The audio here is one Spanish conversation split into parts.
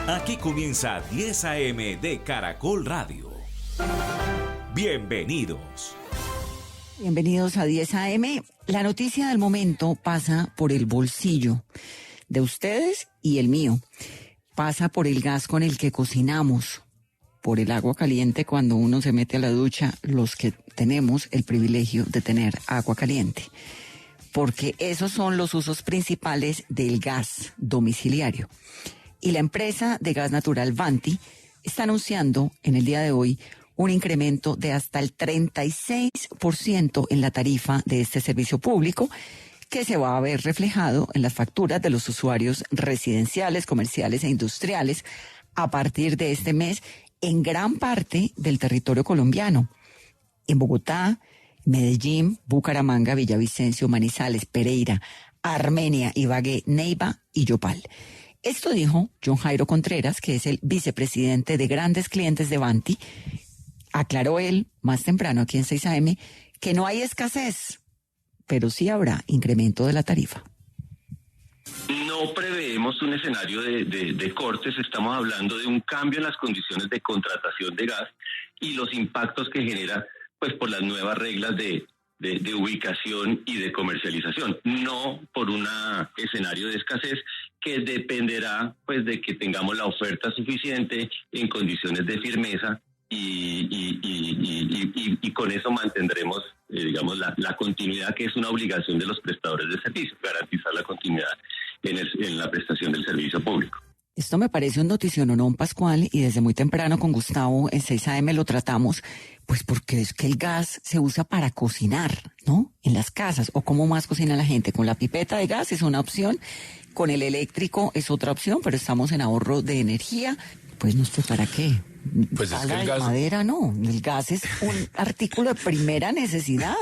Aquí comienza 10 AM de Caracol Radio. Bienvenidos. Bienvenidos a 10 AM. La noticia del momento pasa por el bolsillo de ustedes y el mío. Pasa por el gas con el que cocinamos, por el agua caliente cuando uno se mete a la ducha, los que tenemos el privilegio de tener agua caliente. Porque esos son los usos principales del gas domiciliario. Y la empresa de gas natural Vanti está anunciando en el día de hoy un incremento de hasta el 36% en la tarifa de este servicio público, que se va a ver reflejado en las facturas de los usuarios residenciales, comerciales e industriales a partir de este mes en gran parte del territorio colombiano. En Bogotá, Medellín, Bucaramanga, Villavicencio, Manizales, Pereira, Armenia, Ibagué, Neiva y Yopal. Esto dijo John Jairo Contreras, que es el vicepresidente de grandes clientes de Vanti. Aclaró él más temprano aquí en 6 AM que no hay escasez, pero sí habrá incremento de la tarifa. No preveemos un escenario de cortes, estamos hablando de un cambio en las condiciones de contratación de gas y los impactos que genera pues por las nuevas reglas de ubicación y de comercialización, no por un escenario de escasez que dependerá pues de que tengamos la oferta suficiente en condiciones de firmeza y con eso mantendremos digamos la continuidad, que es una obligación de los prestadores de servicio, garantizar la continuidad en la prestación del servicio público. Esto me parece un noticionón, Pascual, y desde muy temprano con Gustavo en 6 AM lo tratamos, pues porque es que el gas se usa para cocinar, ¿no? En las casas. ¿O cómo más cocina la gente? Con la pipeta de gas es una opción, con el eléctrico es otra opción, pero estamos en ahorro de energía. Pues no sé para qué. Pues es que el gas... madera no, el gas es un artículo de primera necesidad.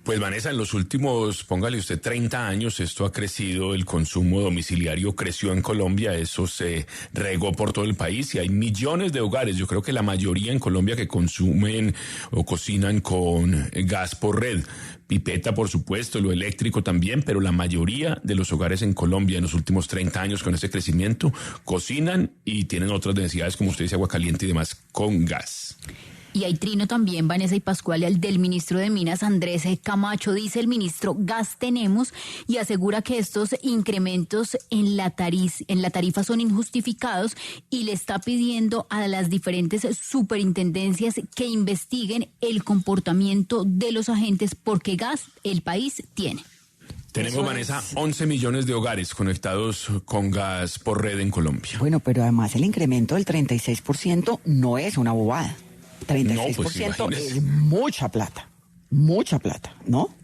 Pues Vanessa, en los últimos, póngale usted 30 años, esto ha crecido, el consumo domiciliario creció en Colombia, eso se regó por todo el país y hay millones de hogares, yo creo que la mayoría en Colombia que consumen o cocinan con gas por red. Pipeta, por supuesto, lo eléctrico también, pero la mayoría de los hogares en Colombia en los últimos 30 años con ese crecimiento cocinan y tienen otras necesidades, como usted dice, agua caliente y demás, con gas. Y hay trino también, Vanessa y Pascual, el del ministro de Minas, Andrés Camacho. Dice el ministro, gas tenemos, y asegura que estos incrementos en la tarifa son injustificados y le está pidiendo a las diferentes superintendencias que investiguen el comportamiento de los agentes, porque gas el país tiene. Tenemos, Vanessa, 11 millones de hogares conectados con gas por red en Colombia. Bueno, pero además el incremento del 36% no es una bobada. 36% no, pues es mucha plata, ¿no?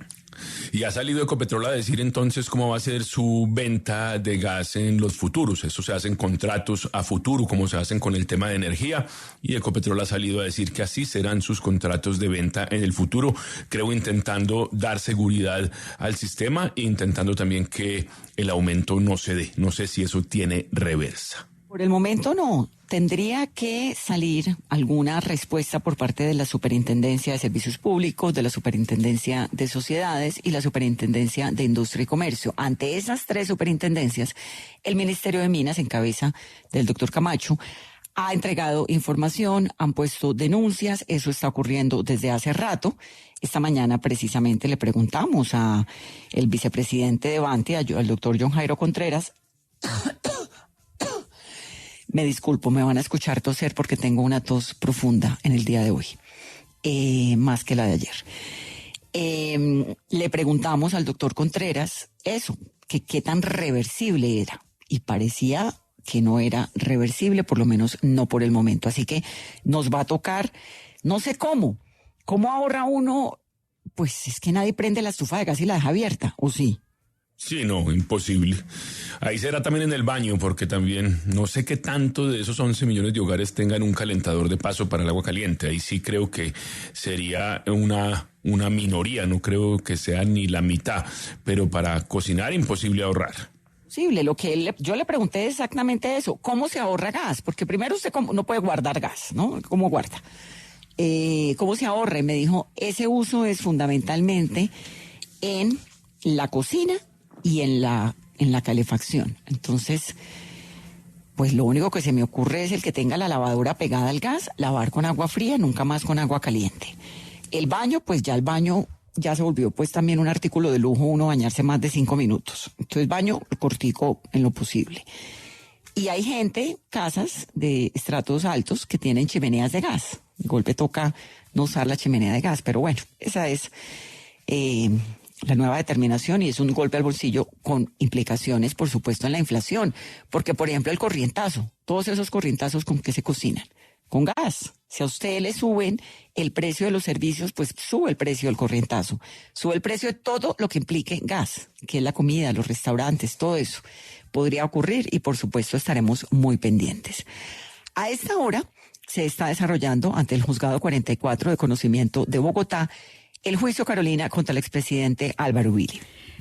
Y ha salido Ecopetrol a decir entonces cómo va a ser su venta de gas en los futuros. Eso se hacen contratos a futuro, como se hacen con el tema de energía. Y Ecopetrol ha salido a decir que así serán sus contratos de venta en el futuro. Creo intentando dar seguridad al sistema e intentando también que el aumento no se dé. No sé si eso tiene reversa. Por el momento no. Tendría que salir alguna respuesta por parte de la Superintendencia de Servicios Públicos, de la Superintendencia de Sociedades y la Superintendencia de Industria y Comercio. Ante esas tres superintendencias, el Ministerio de Minas, en cabeza del doctor Camacho, ha entregado información, han puesto denuncias, eso está ocurriendo desde hace rato. Esta mañana precisamente le preguntamos a el vicepresidente de Vanti, al doctor John Jairo Contreras. Me disculpo, me van a escuchar toser porque tengo una tos profunda en el día de hoy, más que la de ayer. Le preguntamos al doctor Contreras eso, que qué tan reversible era, y parecía que no era reversible, por lo menos no por el momento. Así que nos va a tocar, no sé cómo ahorra uno, pues es que nadie prende la estufa de gas y la deja abierta, ¿o sí? Sí, no, imposible. Ahí será también en el baño, porque también no sé qué tanto de esos 11 millones de hogares tengan un calentador de paso para el agua caliente. Ahí sí creo que sería una minoría, no creo que sea ni la mitad, pero para cocinar imposible ahorrar. Posible, yo le pregunté exactamente eso, ¿cómo se ahorra gas? Porque primero usted no puede guardar gas, ¿no? ¿Cómo guarda? ¿Cómo se ahorra? Y me dijo, ese uso es fundamentalmente en la cocina y en la calefacción. Entonces, Pues lo único que se me ocurre es el que tenga la lavadora pegada al gas, lavar con agua fría, nunca más con agua caliente. El baño, pues ya el baño ya se volvió pues también un artículo de lujo, uno bañarse más de 5 minutos. Entonces baño cortico en lo posible. Y hay gente, casas de estratos altos que tienen chimeneas de gas. De golpe toca no usar la chimenea de gas, pero bueno, esa es la nueva determinación y es un golpe al bolsillo con implicaciones, por supuesto, en la inflación. Porque, por ejemplo, el corrientazo, todos esos corrientazos con que se cocinan, con gas. Si a usted le suben el precio de los servicios, pues sube el precio del corrientazo. Sube el precio de todo lo que implique gas, que es la comida, los restaurantes, todo eso. Podría ocurrir y, por supuesto, estaremos muy pendientes. A esta hora se está desarrollando ante el Juzgado 44 de Conocimiento de Bogotá el juicio, Carolina, contra el expresidente Álvaro Uribe.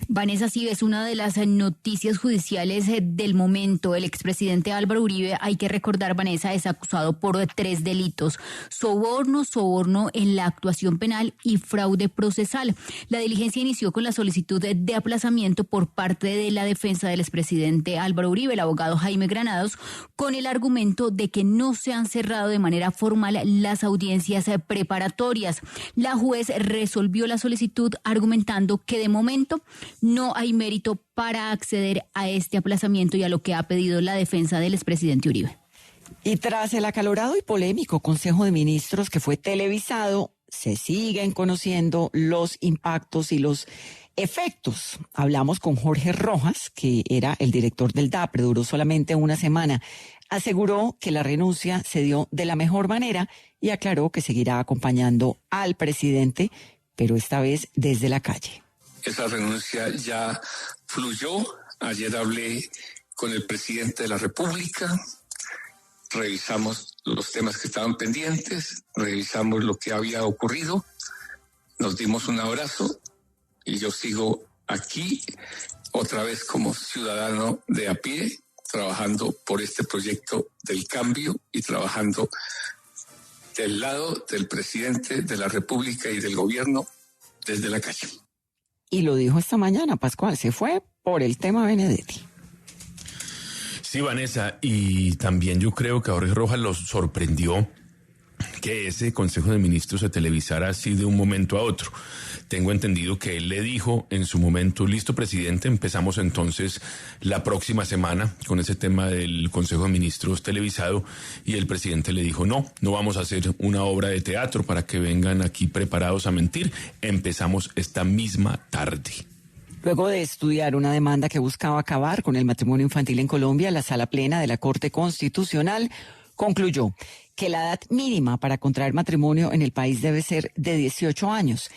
Vanessa, sí, es una de las noticias judiciales del momento. El expresidente Álvaro Uribe, hay que recordar, Vanessa, es acusado por 3 delitos: soborno en la actuación penal y fraude procesal. La diligencia inició con la solicitud de aplazamiento por parte de la defensa del expresidente Álvaro Uribe, el abogado Jaime Granados, con el argumento de que no se han cerrado de manera formal las audiencias preparatorias. La juez resolvió la solicitud argumentando que de momento no hay mérito para acceder a este aplazamiento y a lo que ha pedido la defensa del expresidente Uribe. Y tras el acalorado y polémico Consejo de Ministros que fue televisado, se siguen conociendo los impactos y los efectos. Hablamos con Jorge Rojas, que era el director del DAPRE, duró solamente una semana. Aseguró que la renuncia se dio de la mejor manera y aclaró que seguirá acompañando al presidente, pero esta vez desde la calle. Esa renuncia ya fluyó. Ayer hablé con el presidente de la República, revisamos los temas que estaban pendientes, revisamos lo que había ocurrido, nos dimos un abrazo y yo sigo aquí otra vez como ciudadano de a pie, trabajando por este proyecto del cambio y trabajando del lado del presidente de la República y del gobierno desde la calle. Y lo dijo esta mañana, Pascual, se fue por el tema Benedetti. Sí, Vanessa, y también yo creo que a Jorge Rojas los sorprendió que ese Consejo de Ministros se televisara así de un momento a otro. Tengo entendido que él le dijo en su momento: listo, presidente, empezamos entonces la próxima semana con ese tema del Consejo de Ministros televisado, y el presidente le dijo: no vamos a hacer una obra de teatro para que vengan aquí preparados a mentir, empezamos esta misma tarde. Luego de estudiar una demanda que buscaba acabar con el matrimonio infantil en Colombia, la Sala Plena de la Corte Constitucional concluyó que la edad mínima para contraer matrimonio en el país debe ser de 18 años.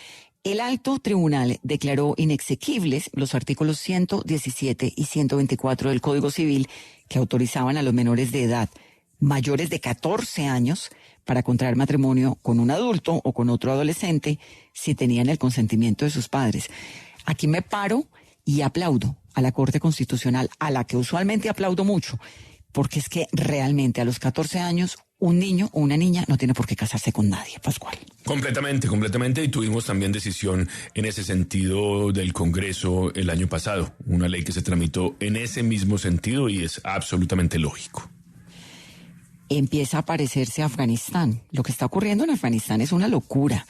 El alto tribunal declaró inexequibles los artículos 117 y 124 del Código Civil que autorizaban a los menores de edad mayores de 14 años para contraer matrimonio con un adulto o con otro adolescente si tenían el consentimiento de sus padres. Aquí me paro y aplaudo a la Corte Constitucional, a la que usualmente aplaudo mucho, porque es que realmente a los 14 años un niño o una niña no tiene por qué casarse con nadie, Pascual. Completamente, y tuvimos también decisión en ese sentido del Congreso el año pasado, una ley que se tramitó en ese mismo sentido y es absolutamente lógico. Empieza a parecerse a Afganistán. Lo que está ocurriendo en Afganistán es una locura.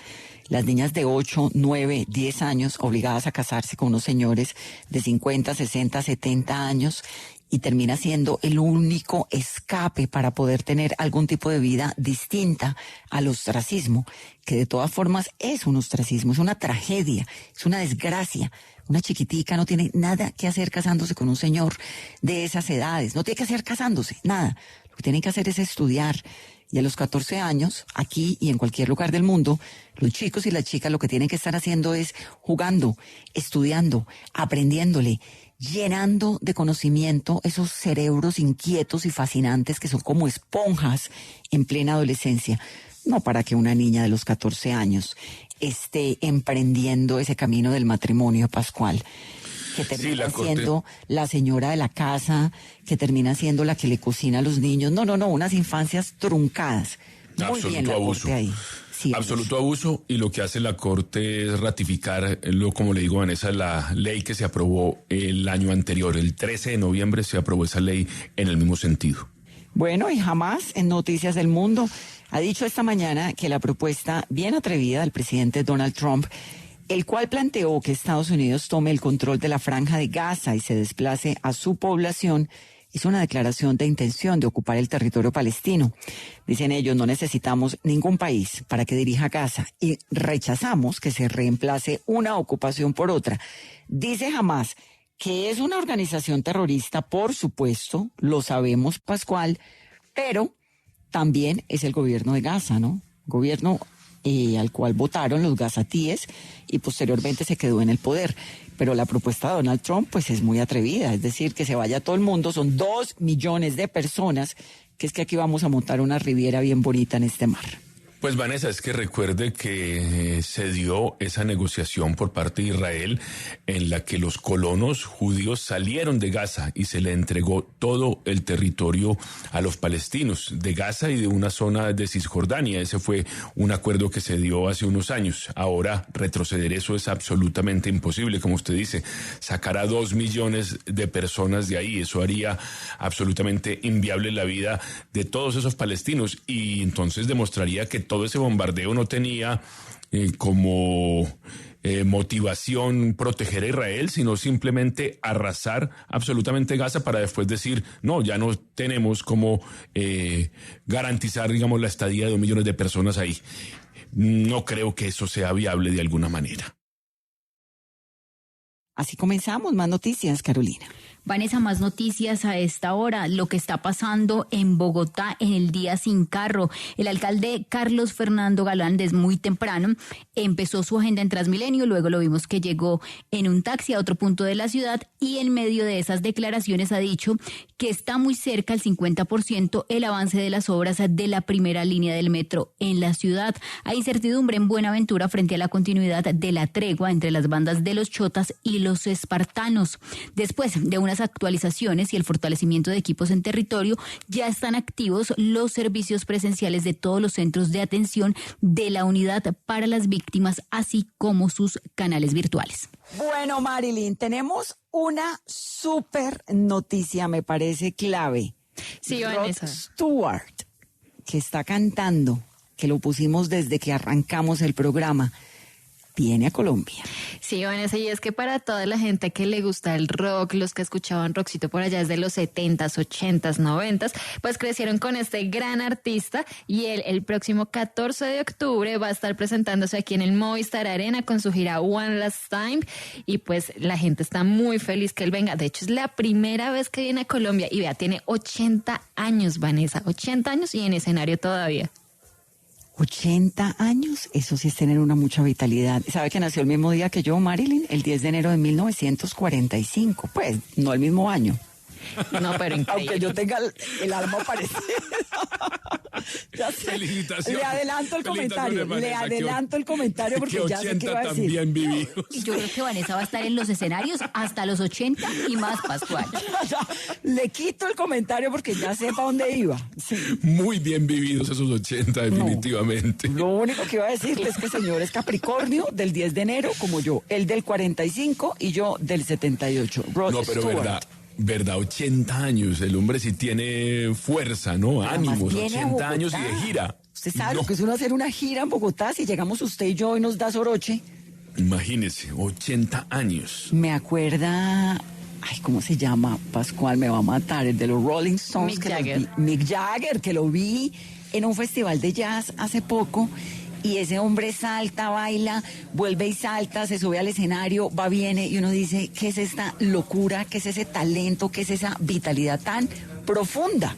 Las niñas de 8, 9, 10 años obligadas a casarse con unos señores de 50, 60, 70 años, y termina siendo el único escape para poder tener algún tipo de vida distinta al ostracismo, que de todas formas es un ostracismo, es una tragedia, es una desgracia. Una chiquitica no tiene nada que hacer casándose con un señor de esas edades, no tiene que hacer casándose, nada. Lo que tienen que hacer es estudiar. Y a los 14 años, aquí y en cualquier lugar del mundo, los chicos y las chicas lo que tienen que estar haciendo es jugando, estudiando, aprendiéndole, llenando de conocimiento esos cerebros inquietos y fascinantes que son como esponjas en plena adolescencia. No para que una niña de los 14 años esté emprendiendo ese camino del matrimonio, Pascual, que termina siendo la señora de la casa, que termina siendo la que le cocina a los niños. No, unas infancias truncadas. Muy bien la Corte ahí. Sí, absoluto abuso, y lo que hace la Corte es ratificar, como le digo, Vanessa, la ley que se aprobó el año anterior. El 13 de noviembre se aprobó esa ley en el mismo sentido. Bueno, y Hamas, en Noticias del Mundo, ha dicho esta mañana que la propuesta bien atrevida del presidente Donald Trump, el cual planteó que Estados Unidos tome el control de la Franja de Gaza y se desplace a su población, hizo una declaración de intención de ocupar el territorio palestino. Dicen ellos, no necesitamos ningún país para que dirija Gaza y rechazamos que se reemplace una ocupación por otra. Dice Hamas que es una organización terrorista, por supuesto, lo sabemos, Pascual, pero también es el gobierno de Gaza, ¿no? Gobierno al cual votaron los gazatíes y posteriormente se quedó en el poder. Pero la propuesta de Donald Trump pues es muy atrevida, es decir, que se vaya todo el mundo, son 2 millones de personas, que es que aquí vamos a montar una riviera bien bonita en este mar. Pues Vanessa, es que recuerde que se dio esa negociación por parte de Israel en la que los colonos judíos salieron de Gaza y se le entregó todo el territorio a los palestinos de Gaza y de una zona de Cisjordania. Ese fue un acuerdo que se dio hace unos años. Ahora retroceder eso es absolutamente imposible, como usted dice. Sacar a 2 millones de personas de ahí, eso haría absolutamente inviable la vida de todos esos palestinos y entonces demostraría que todo ese bombardeo no tenía como motivación proteger a Israel, sino simplemente arrasar absolutamente Gaza para después decir, no, ya no tenemos como garantizar, digamos, la estadía de 2 millones de personas ahí. No creo que eso sea viable de alguna manera. Así comenzamos. Más noticias, Carolina. Vanessa, más noticias a esta hora, lo que está pasando en Bogotá en el día sin carro. El alcalde Carlos Fernando Galán, desde muy temprano, empezó su agenda en Transmilenio, luego lo vimos que llegó en un taxi a otro punto de la ciudad y en medio de esas declaraciones ha dicho que está muy cerca, al 50%, el avance de las obras de la primera línea del metro en la ciudad. Hay incertidumbre en Buenaventura frente a la continuidad de la tregua entre las bandas de los chotas y los espartanos. Después de unas actualizaciones y el fortalecimiento de equipos en territorio, ya están activos los servicios presenciales de todos los centros de atención de la unidad para las víctimas, así como sus canales virtuales. Bueno, Marilyn, tenemos una súper noticia, me parece clave. Sí, Rod Vanessa. Stewart, que está cantando, que lo pusimos desde que arrancamos el programa, viene a Colombia. Sí, Vanessa, y es que para toda la gente que le gusta el rock, los que escuchaban rockcito por allá desde los 70s, 80s, 90s, pues crecieron con este gran artista y él el próximo 14 de octubre va a estar presentándose aquí en el Movistar Arena con su gira One Last Time y pues la gente está muy feliz que él venga. De hecho, es la primera vez que viene a Colombia y vea, tiene 80 años, Vanessa, 80 años y en escenario todavía. 80 años, eso sí es tener una mucha vitalidad. ¿Sabe que nació el mismo día que yo, Marilyn? El 10 de enero de 1945. Pues, no el mismo año. No, pero increíble. Aunque yo tenga el alma parecida. Ya sé. Felicitaciones. Le adelanto el comentario. Vanessa, Le adelanto el comentario porque ya sé qué iba a decir. También vividos. Y yo creo que Vanessa va a estar en los escenarios hasta los 80 y más, Pascual. Le quito el comentario porque ya sé para dónde iba. Sí. Muy bien vividos esos 80, definitivamente. Lo único que iba a decirle es que el señor es Capricornio del 10 de enero, como yo. Él del 45 y yo del 78. Rod No, pero Stewart. verdad, 80 años. El hombre sí tiene fuerza, ¿no? Además, Ánimos, viene a 80 años y Bogotá. de gira. Usted sabe No. lo que es uno hacer una gira en Bogotá. Si llegamos usted y yo y nos da soroche. Imagínese, 80 años. Me acuerda, ay, ¿cómo se llama? Pascual, me va a matar, el de los Rolling Stones. Mick que los Jagger. vi- Mick Jagger, que lo vi en un festival de jazz hace poco. Y ese hombre salta, baila, vuelve y salta, se sube al escenario, va, viene, y uno dice, ¿qué es esta locura? ¿Qué es ese talento? ¿Qué es esa vitalidad tan profunda?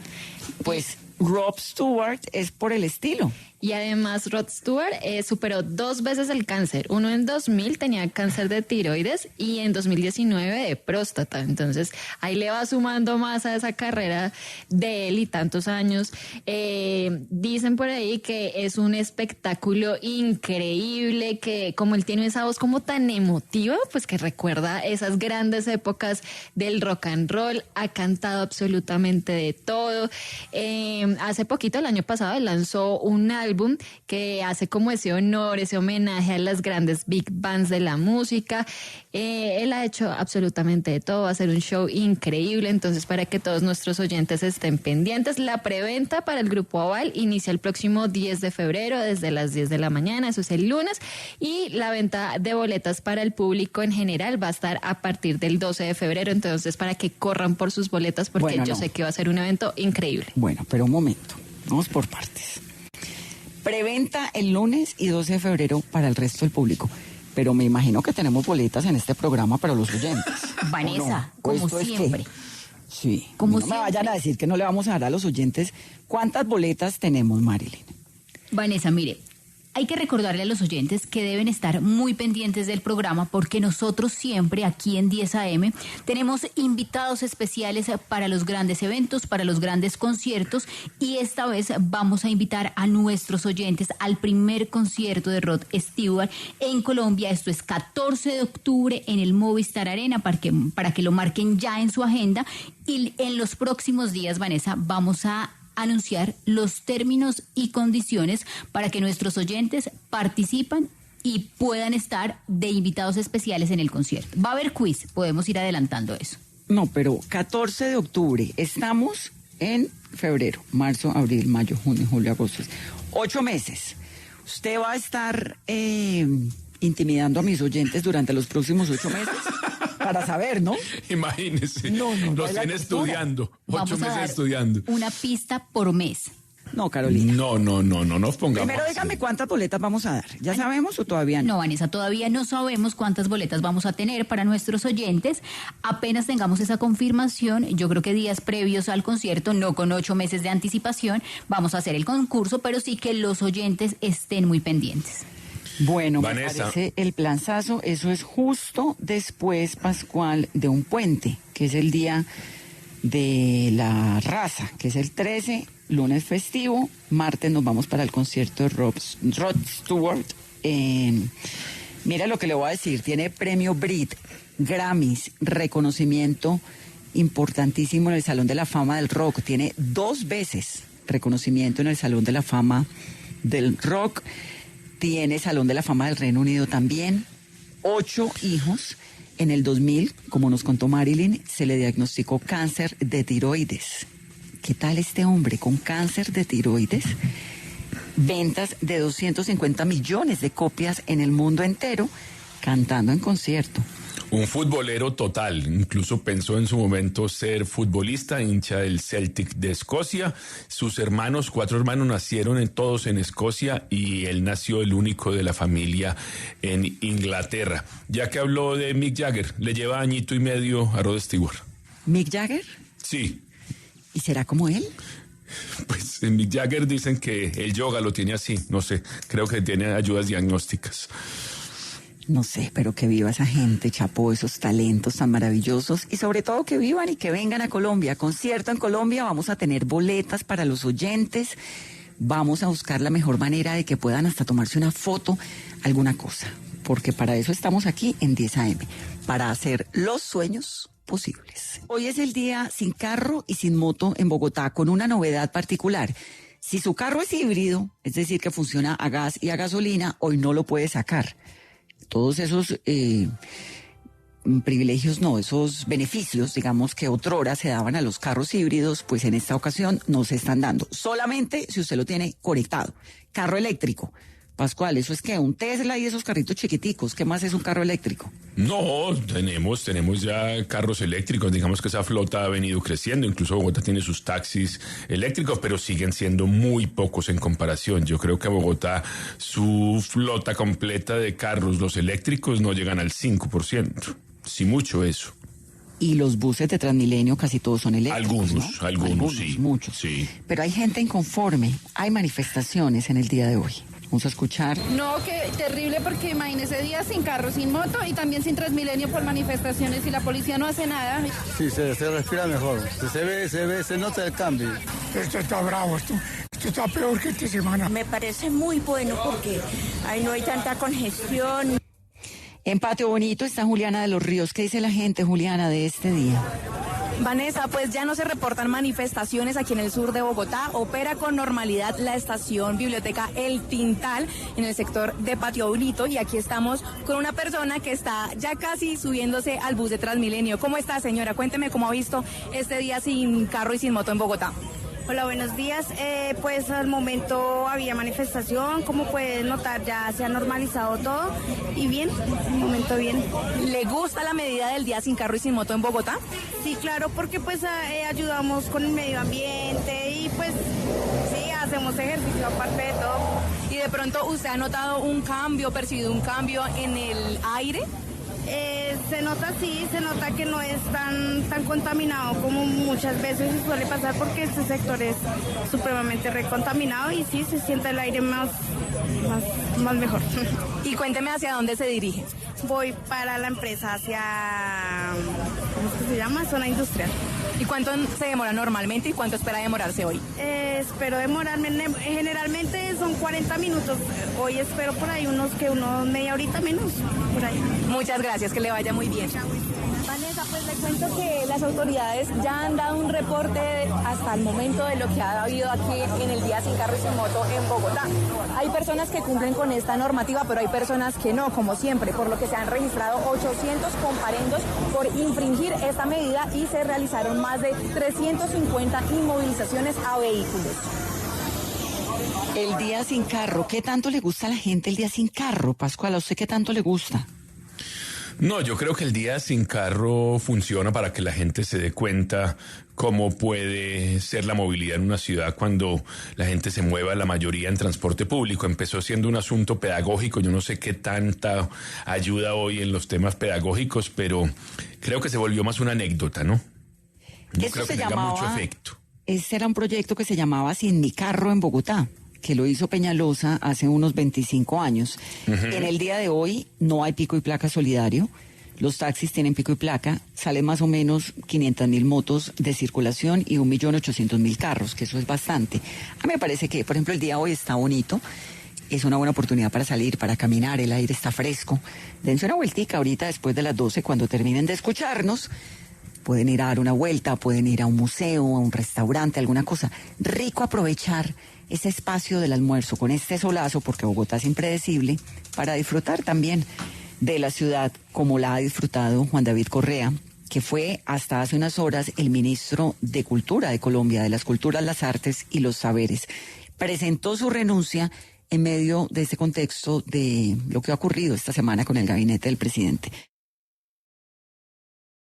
Pues Rod Stewart es por el estilo. Y además Rod Stewart superó 2 veces el cáncer. Uno en 2000 tenía cáncer de tiroides y en 2019 de próstata. Entonces ahí le va sumando más a esa carrera de él y tantos años. Dicen por ahí que es un espectáculo increíble, que como él tiene esa voz como tan emotiva, pues que recuerda esas grandes épocas del rock and roll. Ha cantado absolutamente de todo. Hace poquito, el año pasado, él lanzó un álbum álbum que hace como ese honor, ese homenaje a las grandes big bands de la música. Él ha hecho absolutamente de todo, va a ser un show increíble, entonces para que todos nuestros oyentes estén pendientes. La preventa para el Grupo Aval inicia el próximo 10 de febrero desde las 10 de la mañana, eso es el lunes, y la venta de boletas para el público en general va a estar a partir del 12 de febrero, entonces para que corran por sus boletas porque yo sé que va a ser un evento increíble. Bueno, pero un momento, vamos por partes. Preventa el lunes y 12 de febrero para el resto del público. Pero me imagino que tenemos boletas en este programa para los oyentes. Vanessa, no? como siempre. Sí, como no me vayan a decir que no le vamos a dar a los oyentes. ¿Cuántas boletas tenemos, Marilyn? Vanessa, mire, hay que recordarle a los oyentes que deben estar muy pendientes del programa porque nosotros siempre aquí en 10 AM tenemos invitados especiales para los grandes eventos, para los grandes conciertos, y esta vez vamos a invitar a nuestros oyentes al primer concierto de Rod Stewart en Colombia. Esto es 14 de octubre en el Movistar Arena para que lo marquen ya en su agenda, y en los próximos días, Vanessa, vamos a anunciar los términos y condiciones para que nuestros oyentes participan y puedan estar de invitados especiales en el concierto. Va a haber quiz, podemos ir adelantando eso. No, pero 14 de octubre, estamos en febrero, marzo, abril, mayo, junio, julio, agosto. 8 meses. ¿Usted va a estar intimidando a mis oyentes durante los próximos 8 meses? Para saber, ¿no? Imagínese. No, los tiene estudiando. 8 meses estudiando. Una pista por mes. No, Carolina. No nos pongamos. Primero dígame cuántas boletas vamos a dar. ¿Ya sabemos o todavía no? No, Vanessa, todavía no sabemos cuántas boletas vamos a tener para nuestros oyentes. Apenas tengamos esa confirmación, yo creo que días previos al concierto, no con 8 meses de anticipación, vamos a hacer el concurso, pero sí que los oyentes estén muy pendientes. Bueno, Vanessa, me parece el planzazo. Eso es justo después, Pascual, de un puente, que es el día de la raza, que es el 13, lunes festivo, martes nos vamos para el concierto de Rod Stewart. Mira lo que le voy a decir, tiene premio Brit, Grammys, reconocimiento importantísimo en el Salón de la Fama del Rock, tiene 2 veces reconocimiento en el Salón de la Fama del Rock. Tiene Salón de la Fama del Reino Unido también, 8 hijos. En el 2000, como nos contó Marilyn, se le diagnosticó cáncer de tiroides. ¿Qué tal este hombre con cáncer de tiroides? Ventas de 250 millones de copias en el mundo entero, cantando en concierto. Un futbolero total, incluso pensó en su momento ser futbolista, hincha del Celtic de Escocia. Sus hermanos, 4 hermanos, nacieron todos en Escocia y él nació el único de la familia en Inglaterra. Ya que habló de Mick Jagger, le lleva 1 año y medio a Rod Stewart. ¿Mick Jagger? Sí. ¿Y será como él? Pues en Mick Jagger dicen que el yoga lo tiene así, no sé, creo que tiene ayudas diagnósticas. No sé, pero que viva esa gente, chapó, esos talentos tan maravillosos, y sobre todo que vivan y que vengan a Colombia. Concierto en Colombia, vamos a tener boletas para los oyentes, vamos a buscar la mejor manera de que puedan hasta tomarse una foto, alguna cosa, porque para eso estamos aquí en 10 AM, para hacer los sueños posibles. Hoy es el día sin carro y sin moto en Bogotá, con una novedad particular. Si su carro es híbrido, es decir, que funciona a gas y a gasolina, hoy no lo puede sacar. Todos esos privilegios, no, esos beneficios, digamos, que otrora se daban a los carros híbridos, pues en esta ocasión no se están dando. Solamente si usted lo tiene conectado. Carro eléctrico. Pascual, ¿eso es qué? ¿Un Tesla y esos carritos chiquiticos? ¿Qué más es un carro eléctrico? No, tenemos ya carros eléctricos, digamos que esa flota ha venido creciendo, incluso Bogotá tiene sus taxis eléctricos, pero siguen siendo muy pocos en comparación. Yo creo que Bogotá, su flota completa de carros, los eléctricos, no llegan al 5%, si mucho eso. Y los buses de Transmilenio casi todos son eléctricos, Algunos, sí. Muchos. Sí. Pero hay gente inconforme, hay manifestaciones en el día de hoy. Vamos a escuchar. No, que terrible, porque imagínese días sin carro, sin moto y también sin Transmilenio por manifestaciones y la policía no hace nada. Sí, se respira mejor, se nota el cambio. Esto está bravo, esto está peor que esta semana. Me parece muy bueno porque ahí no hay tanta congestión. En Patio Bonito está Juliana de los Ríos. ¿Qué dice la gente, Juliana, de este día? Vanessa, pues ya no se reportan manifestaciones aquí en el sur de Bogotá. Opera con normalidad la estación Biblioteca El Tintal en el sector de Patio Bonito y aquí estamos con una persona que está ya casi subiéndose al bus de Transmilenio. ¿Cómo está, señora? Cuénteme cómo ha visto este día sin carro y sin moto en Bogotá. Hola, buenos días. Pues al momento había manifestación, como pueden notar ya se ha normalizado todo y bien, al momento bien. ¿Le gusta la medida del día sin carro y sin moto en Bogotá? Sí, claro, porque pues ayudamos con el medio ambiente y pues sí, hacemos ejercicio aparte de todo. ¿Y de pronto usted ha notado un cambio, percibido un cambio en el aire? Se nota que no es tan contaminado como muchas veces suele pasar porque este sector es supremamente recontaminado y sí se siente el aire más mejor. Y cuénteme hacia dónde se dirige. Voy para la empresa hacia, ¿cómo es que se llama? Zona industrial. ¿Y cuánto se demora normalmente y cuánto espera demorarse hoy? Espero demorarme, generalmente son 40 minutos, hoy espero por ahí unos media horita menos, por ahí. Muchas gracias, que le vaya muy bien. Vanessa, pues le cuento que las autoridades ya han dado un reporte hasta el momento de lo que ha habido aquí en el día sin carro y sin moto en Bogotá. Hay personas que cumplen con esta normativa, pero hay personas que no, como siempre, por lo que se han registrado 800 comparendos por infringir esta medida y se realizaron más de 350 inmovilizaciones a vehículos. El día sin carro, ¿qué tanto le gusta a la gente el día sin carro, Pascual? ¿A usted qué tanto le gusta? No, yo creo que el día sin carro funciona para que la gente se dé cuenta cómo puede ser la movilidad en una ciudad cuando la gente se mueva, la mayoría en transporte público. Empezó siendo un asunto pedagógico, yo no sé qué tanta ayuda hoy en los temas pedagógicos, pero creo que se volvió más una anécdota, ¿no? No creo que tenga mucho efecto. Ese era un proyecto que se llamaba Sin Mi Carro en Bogotá, que lo hizo Peñalosa hace unos 25 años. En el día de hoy no hay pico y placa solidario. Los taxis tienen pico y placa. Salen más o menos 500.000 motos de circulación y 1.800.000 carros, que eso es bastante. A mí me parece que, por ejemplo, el día de hoy está bonito. Es una buena oportunidad para salir, para caminar. El aire está fresco. Dense una vueltica ahorita después de las 12, cuando terminen de escucharnos. Pueden ir a dar una vuelta, pueden ir a un museo, a un restaurante, alguna cosa. Rico aprovechar ese espacio del almuerzo con este solazo, porque Bogotá es impredecible, para disfrutar también de la ciudad como la ha disfrutado Juan David Correa, que fue hasta hace unas horas el ministro de Cultura de Colombia, de las culturas, las artes y los saberes. Presentó su renuncia en medio de este contexto de lo que ha ocurrido esta semana con el gabinete del presidente.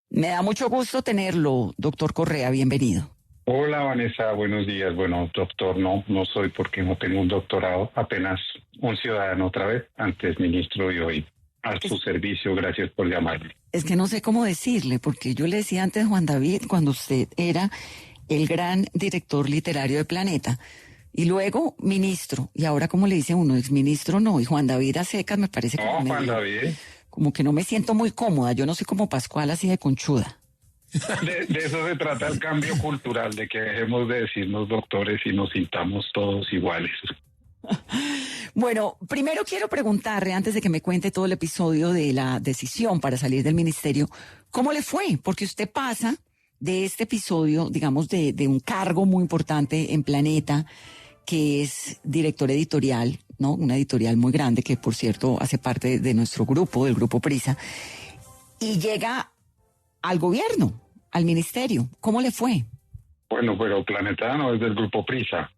Me da mucho gusto tenerlo, doctor Correa, bienvenido. Hola Vanessa, buenos días. Bueno, doctor, no soy porque no tengo un doctorado, apenas un ciudadano otra vez, antes ministro y hoy a su servicio, gracias por llamarme. Es que no sé cómo decirle, porque yo le decía antes, Juan David, cuando usted era el gran director literario de Planeta, y luego ministro, y ahora ¿cómo le dice uno? Exministro no, y Juan David a secas me parece que no, Juan David. Como que no me siento muy cómoda, yo no soy como Pascual así de conchuda. De eso se trata el cambio cultural, de que dejemos de decirnos doctores y nos sintamos todos iguales. Bueno, primero quiero preguntarle, antes de que me cuente todo el episodio de la decisión para salir del ministerio, ¿cómo le fue? Porque usted pasa de este episodio, digamos, de un cargo muy importante en Planeta, que es director editorial, ¿no? Una editorial muy grande que, por cierto, hace parte de nuestro grupo, del Grupo Prisa, y llega al gobierno, al ministerio. ¿Cómo le fue? Bueno, pero Planeta no es del Grupo Prisa.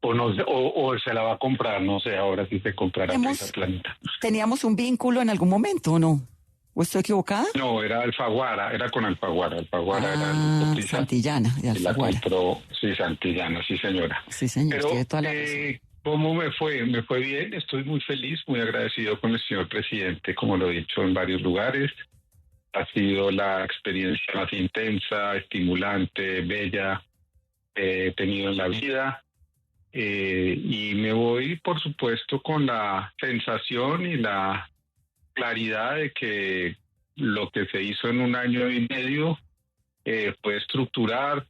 O se la va a comprar, no sé, ahora sí se comprará Prisa Planeta. ¿Teníamos un vínculo en algún momento o no? ¿O estoy equivocada? No, era Alfaguara, era con Alfaguara. Alfaguara era el Grupo Prisa. Santillana, de Alfaguara. La compró, sí, Santillana, sí señora. Sí, señor, pero, tiene toda la razón. ¿Cómo me fue? Me fue bien, estoy muy feliz, muy agradecido con el señor presidente, como lo he dicho en varios lugares. Ha sido la experiencia más intensa, estimulante, bella que he tenido en la vida. Y me voy, por supuesto, con la sensación y la claridad de que lo que se hizo en un año y medio fue estructurar,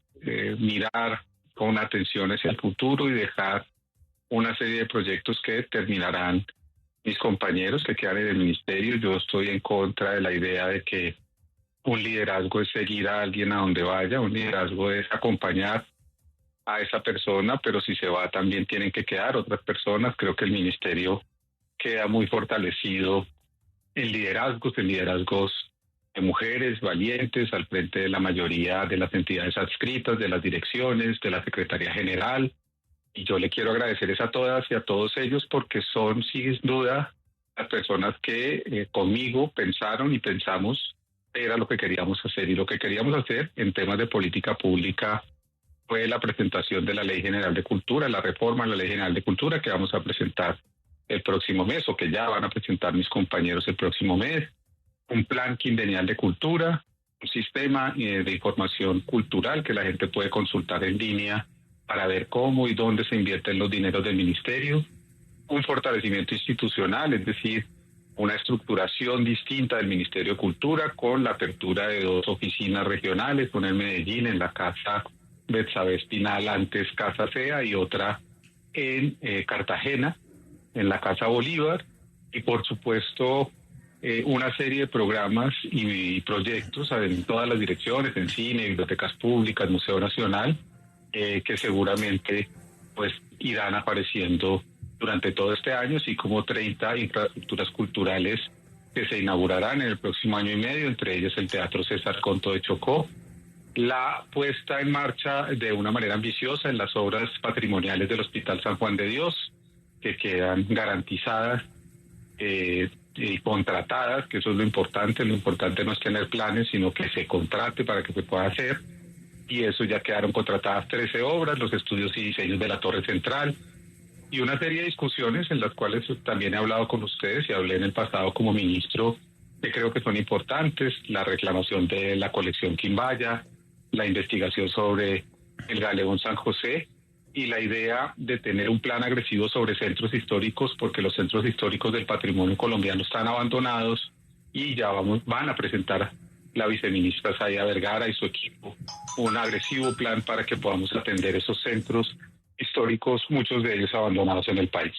mirar con atención hacia el futuro y dejar una serie de proyectos que terminarán mis compañeros que quedan en el ministerio. Yo estoy en contra de la idea de que un liderazgo es seguir a alguien a donde vaya, un liderazgo es acompañar a esa persona, pero si se va también tienen que quedar otras personas. Creo que el ministerio queda muy fortalecido en liderazgos de mujeres valientes al frente de la mayoría de las entidades adscritas, de las direcciones, de la Secretaría General. Y yo le quiero agradecer a todas y a todos ellos porque son sin duda las personas que conmigo pensaron y pensamos era lo que queríamos hacer. Y lo que queríamos hacer en temas de política pública fue la presentación de la Ley General de Cultura, la reforma a la Ley General de Cultura que vamos a presentar el próximo mes, o que ya van a presentar mis compañeros el próximo mes, un plan quinquenal de cultura, un sistema de información cultural que la gente puede consultar en línea para ver cómo y dónde se invierten los dineros del ministerio, un fortalecimiento institucional, es decir, una estructuración distinta del Ministerio de Cultura con la apertura de 2 oficinas regionales, una en Medellín, en la Casa Betsabe Espinal, antes Casa SEA, y otra en Cartagena, en la Casa Bolívar, y por supuesto una serie de programas y proyectos en todas las direcciones, en cine, bibliotecas públicas, Museo Nacional, que seguramente pues irán apareciendo durante todo este año, así como 30 infraestructuras culturales que se inaugurarán en el próximo año y medio, entre ellas el Teatro César Conto de Chocó, la puesta en marcha de una manera ambiciosa en las obras patrimoniales del Hospital San Juan de Dios, que quedan garantizadas y contratadas, que eso es lo importante no es tener planes, sino que se contrate para que se pueda hacer, y eso ya quedaron contratadas 13 obras, los estudios y diseños de la Torre Central, y una serie de discusiones en las cuales también he hablado con ustedes y hablé en el pasado como ministro, que creo que son importantes, la reclamación de la colección Quimbaya, la investigación sobre el Galeón San José y la idea de tener un plan agresivo sobre centros históricos, porque los centros históricos del patrimonio colombiano están abandonados y ya van a presentar la viceministra Saida Vergara y su equipo un agresivo plan para que podamos atender esos centros históricos, muchos de ellos abandonados en el país.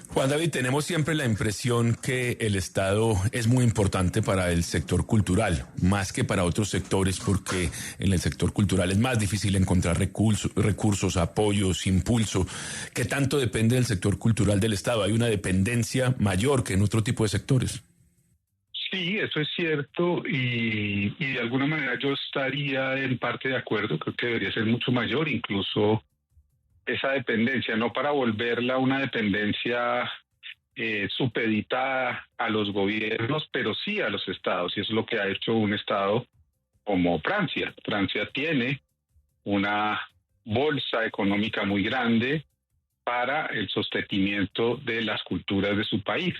Juan David, tenemos siempre la impresión que el Estado es muy importante para el sector cultural, más que para otros sectores, porque en el sector cultural es más difícil encontrar recursos, apoyos, impulso. ¿Qué tanto depende del sector cultural del Estado? ¿Hay una dependencia mayor que en otro tipo de sectores? Sí, eso es cierto y de alguna manera yo estaría en parte de acuerdo, creo que debería ser mucho mayor, incluso esa dependencia, no para volverla una dependencia supeditada a los gobiernos, pero sí a los estados, y eso es lo que ha hecho un estado como Francia. Francia tiene una bolsa económica muy grande para el sostenimiento de las culturas de su país.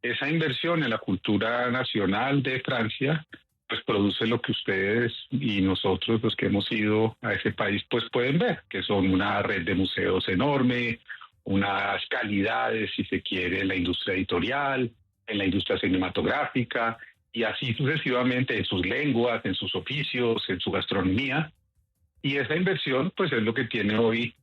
Esa inversión en la cultura nacional de Francia pues produce lo que ustedes y nosotros, los que hemos ido a ese país, pues pueden ver, que son una red de museos enorme, unas calidades, si se quiere, en la industria editorial, en la industria cinematográfica, y así sucesivamente en sus lenguas, en sus oficios, en su gastronomía. Y esa inversión, pues es lo que tiene hoy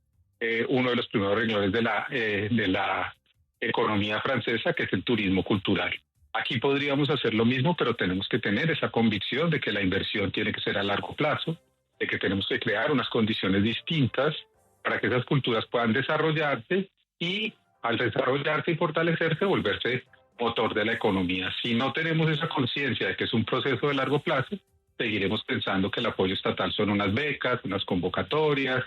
uno de los primeros renglones de la economía francesa, que es el turismo cultural. Aquí podríamos hacer lo mismo, pero tenemos que tener esa convicción de que la inversión tiene que ser a largo plazo, de que tenemos que crear unas condiciones distintas para que esas culturas puedan desarrollarse y al desarrollarse y fortalecerse, volverse motor de la economía. Si no tenemos esa conciencia de que es un proceso de largo plazo, seguiremos pensando que el apoyo estatal son unas becas, unas convocatorias,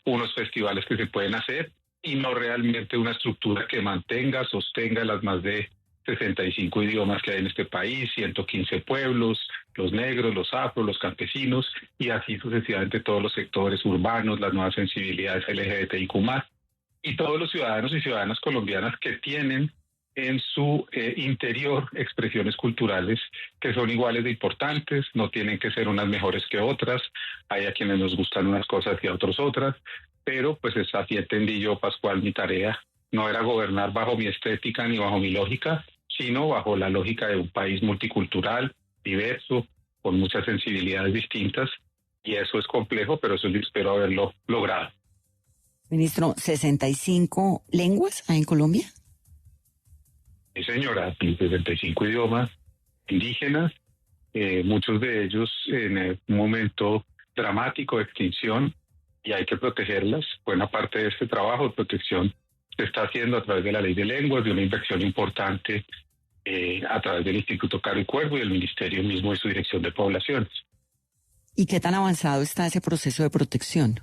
unos festivales que se pueden hacer y no realmente una estructura que mantenga, sostenga las más de 65 idiomas que hay en este país, 115 pueblos, los negros, los afros, los campesinos y así sucesivamente todos los sectores urbanos, las nuevas sensibilidades LGBTIQ+, y todos los ciudadanos y ciudadanas colombianas que tienen en su interior expresiones culturales que son iguales de importantes, no tienen que ser unas mejores que otras, hay a quienes nos gustan unas cosas y a otros otras, pero pues así entendí yo, Pascual, mi tarea no era gobernar bajo mi estética ni bajo mi lógica, sino bajo la lógica de un país multicultural, diverso, con muchas sensibilidades distintas, y eso es complejo, pero eso yo espero haberlo logrado. Ministro, ¿65 lenguas hay en Colombia? Sí, señora, 65 idiomas indígenas, muchos de ellos en un momento dramático de extinción, y hay que protegerlas. Buena parte de este trabajo de protección se está haciendo a través de la Ley de Lenguas, de una inversión importante a través del Instituto Caro y Cuervo y del Ministerio mismo y su Dirección de Poblaciones. ¿Y qué tan avanzado está ese proceso de protección?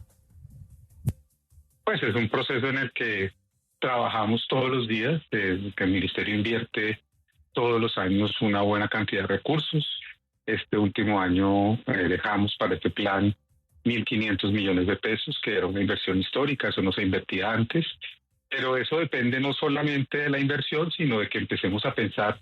Pues es un proceso en el que trabajamos todos los días, que el Ministerio invierte todos los años una buena cantidad de recursos. Este último año dejamos para este plan 1.500 millones de pesos, que era una inversión histórica, eso no se invertía antes, pero eso depende no solamente de la inversión, sino de que empecemos a pensar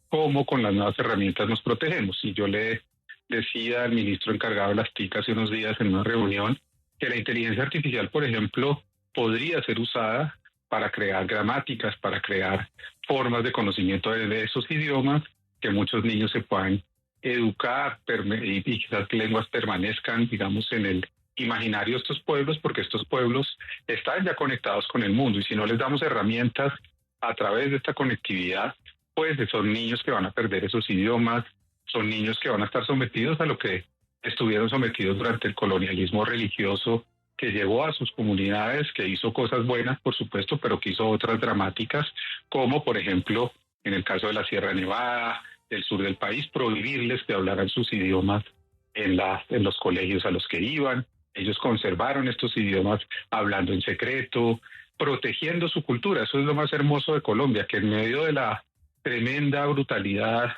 cómo con las nuevas herramientas nos protegemos. Y yo le decía al ministro encargado de las TIC hace unos días en una reunión que la inteligencia artificial, por ejemplo, podría ser usada para crear gramáticas, para crear formas de conocimiento de esos idiomas, que muchos niños se puedan educar y quizás lenguas permanezcan, digamos, en el imaginario de estos pueblos, porque estos pueblos están ya conectados con el mundo, y si no les damos herramientas a través de esta conectividad, pues son niños que van a perder esos idiomas, son niños que van a estar sometidos a lo que estuvieron sometidos durante el colonialismo religioso, que llevó a sus comunidades, que hizo cosas buenas, por supuesto, pero que hizo otras dramáticas, como por ejemplo, en el caso de la Sierra Nevada, del sur del país, prohibirles que hablaran sus idiomas en los colegios a los que iban. Ellos conservaron estos idiomas hablando en secreto, protegiendo su cultura. Eso es lo más hermoso de Colombia, que en medio de la tremenda brutalidad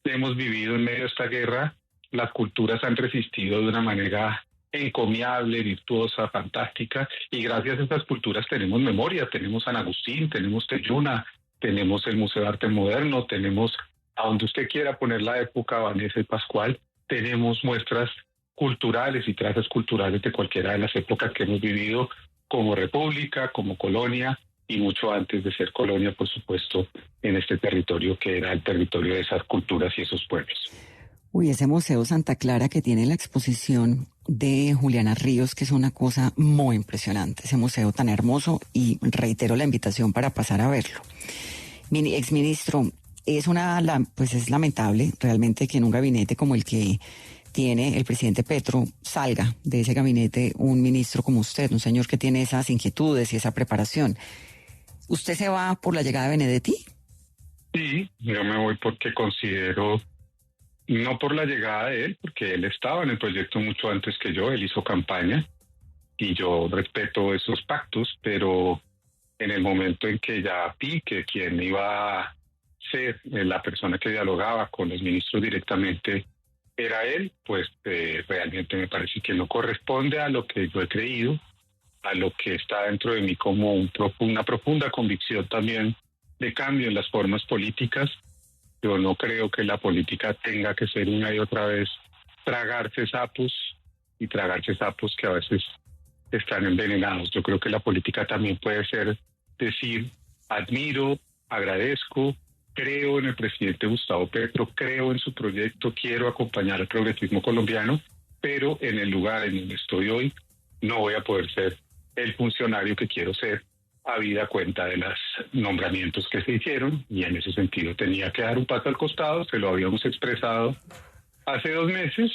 que hemos vivido en medio de esta guerra, las culturas han resistido de una manera encomiable, virtuosa, fantástica, y gracias a estas culturas tenemos memoria, tenemos San Agustín, tenemos Teyuna, tenemos el Museo de Arte Moderno, tenemos, a donde usted quiera poner la época, Vanessa y Pascual, tenemos muestras culturales y trazas culturales de cualquiera de las épocas que hemos vivido como república, como colonia, y mucho antes de ser colonia, por supuesto, en este territorio que era el territorio de esas culturas y esos pueblos. Uy, ese Museo Santa Clara que tiene la exposición de Juliana Ríos, que es una cosa muy impresionante, ese museo tan hermoso, y reitero la invitación para pasar a verlo. Exministro, es lamentable realmente que en un gabinete como el que tiene el presidente Petro salga de ese gabinete un ministro como usted, un señor que tiene esas inquietudes y esa preparación. ¿Usted se va por la llegada de Benedetti? Sí, yo me voy porque considero, no por la llegada de él, porque él estaba en el proyecto mucho antes que yo, él hizo campaña y yo respeto esos pactos, pero en el momento en que ya vi que quien iba a ser la persona que dialogaba con los ministros directamente era él, pues realmente me parece que no corresponde a lo que yo he creído, a lo que está dentro de mí como una profunda convicción también de cambio en las formas políticas. Yo no creo que la política tenga que ser una y otra vez tragarse sapos que a veces están envenenados. Yo creo que la política también puede ser decir, admiro, agradezco, creo en el presidente Gustavo Petro, creo en su proyecto, quiero acompañar al progresismo colombiano, pero en el lugar en donde estoy hoy no voy a poder ser el funcionario que quiero ser habida cuenta de los nombramientos que se hicieron, y en ese sentido tenía que dar un paso al costado. Se lo habíamos expresado hace 2 meses.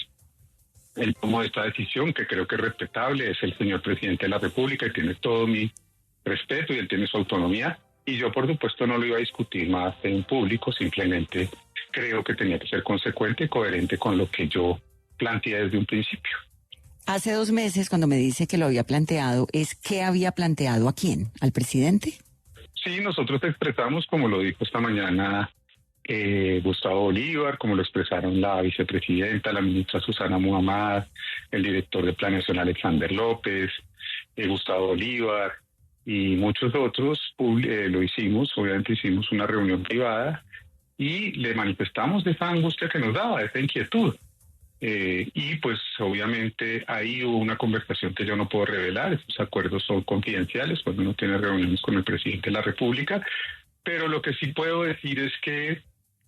Él tomó esta decisión, que creo que es respetable, es el señor presidente de la República y tiene todo mi respeto y él tiene su autonomía, y yo por supuesto no lo iba a discutir más en público, simplemente creo que tenía que ser consecuente y coherente con lo que yo planteé desde un principio. Hace 2 meses, cuando me dice que lo había planteado, ¿es qué había planteado a quién? ¿Al presidente? Sí, nosotros expresamos, como lo dijo esta mañana Gustavo Bolívar, como lo expresaron la vicepresidenta, la ministra Susana Muhammad, el director de Planeación Alexander López, Gustavo Bolívar y muchos otros, lo hicimos, obviamente hicimos una reunión privada y le manifestamos de esa angustia que nos daba, de esa inquietud. Y pues obviamente ahí hubo una conversación que yo no puedo revelar, esos acuerdos son confidenciales cuando uno tiene reuniones con el presidente de la República, pero lo que sí puedo decir es que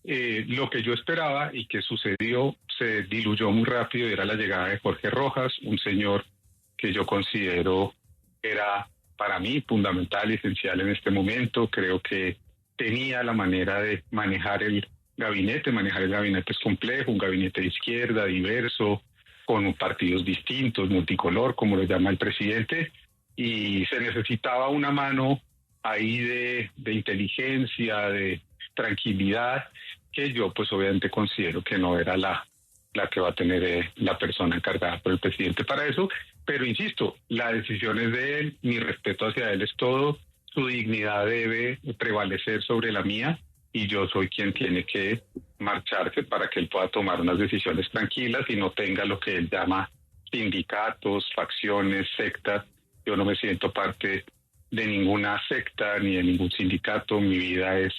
lo que yo esperaba y que sucedió se diluyó muy rápido, y era la llegada de Jorge Rojas, un señor que yo considero era para mí fundamental y esencial en este momento. Creo que tenía la manera de manejar el gabinete. Manejar el gabinete es complejo, un gabinete de izquierda, diverso, con partidos distintos, multicolor, como lo llama el presidente, y se necesitaba una mano ahí de inteligencia, de tranquilidad, que yo pues obviamente considero que no era la que va a tener la persona encargada por el presidente para eso, pero insisto, la decisión es de él, mi respeto hacia él es todo, su dignidad debe prevalecer sobre la mía, y yo soy quien tiene que marcharse para que él pueda tomar unas decisiones tranquilas y no tenga lo que él llama sindicatos, facciones, sectas. Yo no me siento parte de ninguna secta ni de ningún sindicato. Mi vida es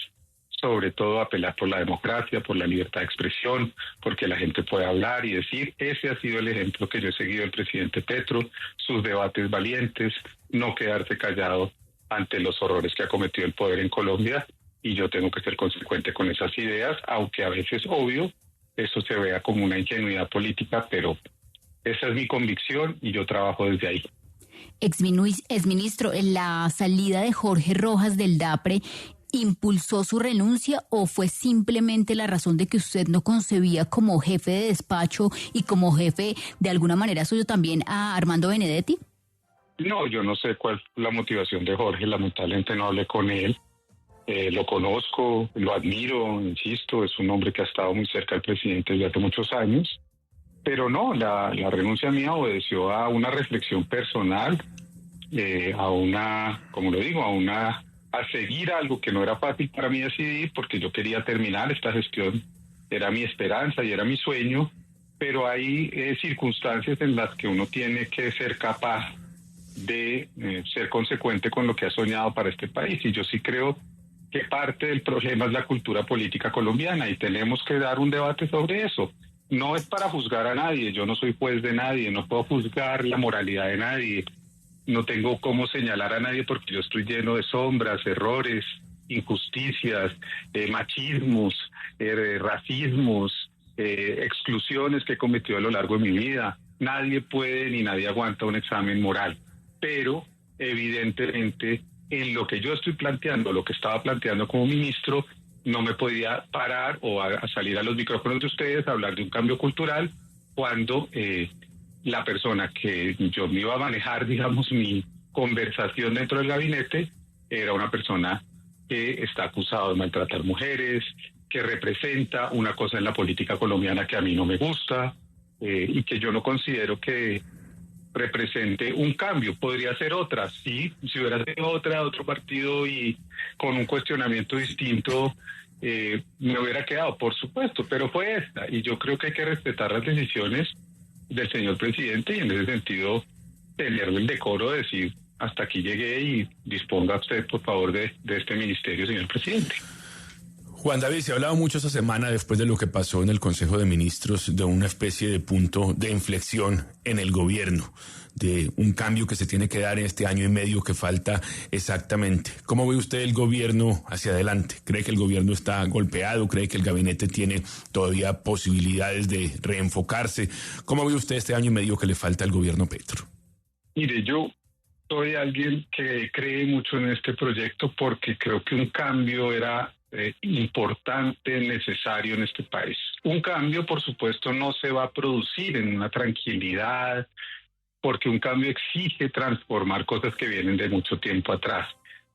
sobre todo apelar por la democracia, por la libertad de expresión, porque la gente puede hablar y decir. Ese ha sido el ejemplo que yo he seguido del presidente Petro, sus debates valientes, no quedarse callado ante los horrores que ha cometido el poder en Colombia, y yo tengo que ser consecuente con esas ideas, aunque a veces, obvio, eso se vea como una ingenuidad política, pero esa es mi convicción y yo trabajo desde ahí. Exministro, ¿en la salida de Jorge Rojas del DAPRE impulsó su renuncia o fue simplemente la razón de que usted no concebía como jefe de despacho y como jefe de alguna manera suyo también a Armando Benedetti? No, yo no sé cuál fue la motivación de Jorge, lamentablemente no hablé con él. Lo conozco, lo admiro, insisto, es un hombre que ha estado muy cerca del presidente desde hace muchos años, pero no, la renuncia mía obedeció a una reflexión personal, a seguir algo que no era fácil para mí decidir, porque yo quería terminar esta gestión, era mi esperanza y era mi sueño, pero hay circunstancias en las que uno tiene que ser capaz de ser consecuente con lo que ha soñado para este país, y yo sí creo que parte del problema es la cultura política colombiana y tenemos que dar un debate sobre eso. No es para juzgar a nadie, yo no soy juez de nadie, no puedo juzgar la moralidad de nadie, no tengo cómo señalar a nadie porque yo estoy lleno de sombras, errores, injusticias, machismos, racismos, exclusiones que he cometido a lo largo de mi vida. Nadie puede ni nadie aguanta un examen moral, pero evidentemente en lo que yo estoy planteando, lo que estaba planteando como ministro, no me podía parar o a salir a los micrófonos de ustedes a hablar de un cambio cultural cuando la persona que yo me iba a manejar, digamos, mi conversación dentro del gabinete, era una persona que está acusada de maltratar mujeres, que representa una cosa en la política colombiana que a mí no me gusta y que yo no considero que represente un cambio. Podría ser otra, sí, si hubiera sido otro partido y con un cuestionamiento distinto, me hubiera quedado, por supuesto, pero fue esta, y yo creo que hay que respetar las decisiones del señor presidente y en ese sentido tener el decoro de decir hasta aquí llegué y disponga usted por favor de este ministerio, señor presidente. Juan David, se ha hablado mucho esta semana después de lo que pasó en el Consejo de Ministros de una especie de punto de inflexión en el gobierno, de un cambio que se tiene que dar en este año y medio que falta exactamente. ¿Cómo ve usted el gobierno hacia adelante? ¿Cree que el gobierno está golpeado? ¿Cree que el gabinete tiene todavía posibilidades de reenfocarse? ¿Cómo ve usted este año y medio que le falta al gobierno Petro? Mire, yo soy alguien que cree mucho en este proyecto porque creo que un cambio era importante, necesario en este país. Un cambio, por supuesto, no se va a producir en una tranquilidad, porque un cambio exige transformar cosas que vienen de mucho tiempo atrás.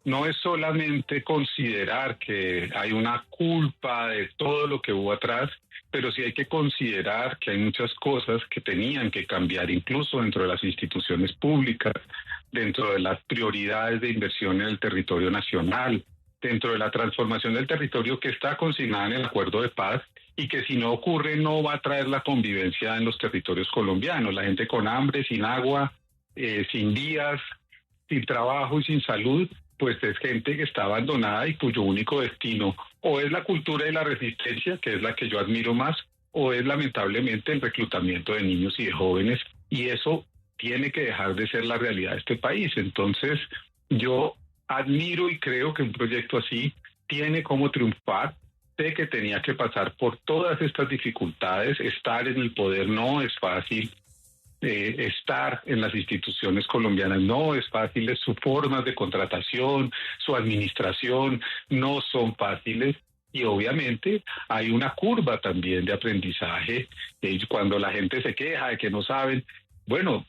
No es solamente considerar que hay una culpa de todo lo que hubo atrás, pero sí hay que considerar que hay muchas cosas que tenían que cambiar, incluso dentro de las instituciones públicas, dentro de las prioridades de inversión en el territorio nacional, dentro de la transformación del territorio que está consignada en el acuerdo de paz y que si no ocurre no va a traer la convivencia en los territorios colombianos. La gente con hambre, sin agua, sin vías, sin trabajo y sin salud, pues es gente que está abandonada y cuyo único destino o es la cultura y la resistencia, que es la que yo admiro más, o es lamentablemente el reclutamiento de niños y de jóvenes, y eso tiene que dejar de ser la realidad de este país. Entonces, yo admiro y creo que un proyecto así tiene como triunfar. Sé que tenía que pasar por todas estas dificultades. Estar en el poder no es fácil. Estar en las instituciones colombianas no es fácil. Sus formas de contratación, su administración no son fáciles. y obviamente hay una curva también de aprendizaje. Cuando la gente se queja de que no saben, bueno,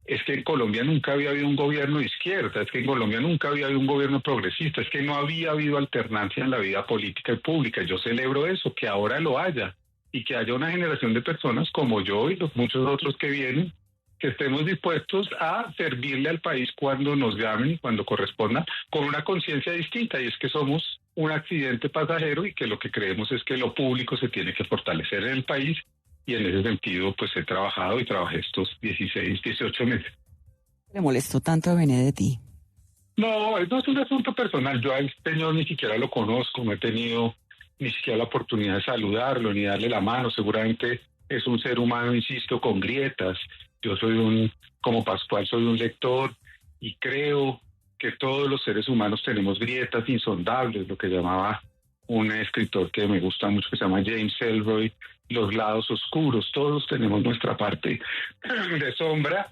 es que en Colombia nunca había habido un gobierno de izquierda, es que en Colombia nunca había habido un gobierno progresista, es que no había habido alternancia en la vida política y pública. Yo celebro eso, que ahora lo haya, y que haya una generación de personas como yo y los muchos otros que vienen, que estemos dispuestos a servirle al país cuando nos llamen y cuando corresponda, con una conciencia distinta, y es que somos un accidente pasajero y que lo que creemos es que lo público se tiene que fortalecer en el país, y en ese sentido pues he trabajado y trabajé estos 16, 18 meses. ¿Le molestó tanto a Benedetti? No es un asunto personal. Yo al señor ni siquiera lo conozco, no he tenido ni siquiera la oportunidad de saludarlo ni darle la mano. Seguramente es un ser humano, insisto, con grietas. Yo como Pascual, soy un lector y creo que todos los seres humanos tenemos grietas insondables, lo que llamaba un escritor que me gusta mucho, que se llama James Ellroy, los lados oscuros. Todos tenemos nuestra parte de sombra,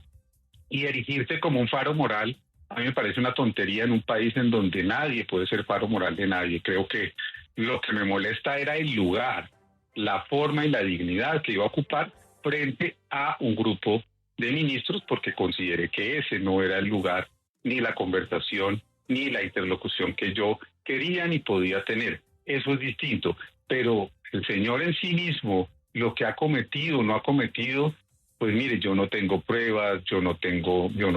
y erigirse como un faro moral a mí me parece una tontería en un país en donde nadie puede ser faro moral de nadie. Creo que lo que me molesta era el lugar, la forma y la dignidad que iba a ocupar frente a un grupo de ministros, porque consideré que ese no era el lugar, ni la conversación, ni la interlocución que yo quería ni podía tener. Eso es distinto, pero el señor en sí mismo, lo que ha cometido o no ha cometido, pues mire, yo no tengo pruebas, yo no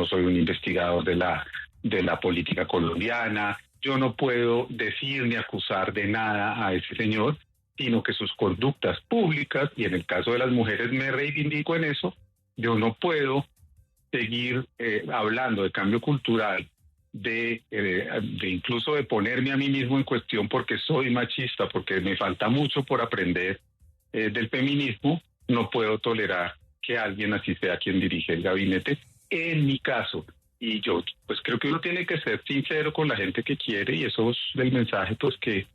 soy un investigador de la política colombiana, yo no puedo decir ni acusar de nada a ese señor, sino que sus conductas públicas, y en el caso de las mujeres me reivindico en eso, yo no puedo seguir hablando de cambio cultural, de incluso de ponerme a mí mismo en cuestión porque soy machista, porque me falta mucho por aprender del feminismo. No puedo tolerar que alguien así sea quien dirige el gabinete, en mi caso. Y yo pues creo que uno tiene que ser sincero con la gente que quiere, y eso es el mensaje pues que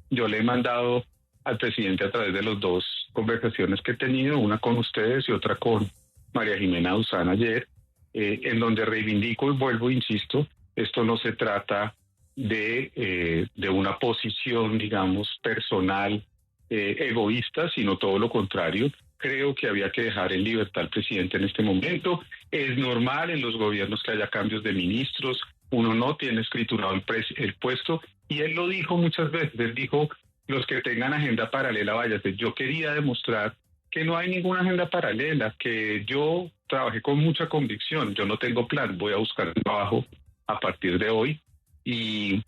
yo le he mandado al presidente a través de las dos conversaciones que he tenido, una con ustedes y otra con María Jimena Duzán ayer, en donde reivindico y vuelvo, insisto, esto no se trata de una posición, digamos, personal, egoísta, sino todo lo contrario. Creo que había que dejar en libertad al presidente en este momento. Es normal en los gobiernos que haya cambios de ministros, uno no tiene escriturado el puesto, y él lo dijo muchas veces, él dijo, los que tengan agenda paralela, váyase. Yo quería demostrar que no hay ninguna agenda paralela, que yo trabajé con mucha convicción, yo no tengo plan, voy a buscar trabajo a partir de hoy, y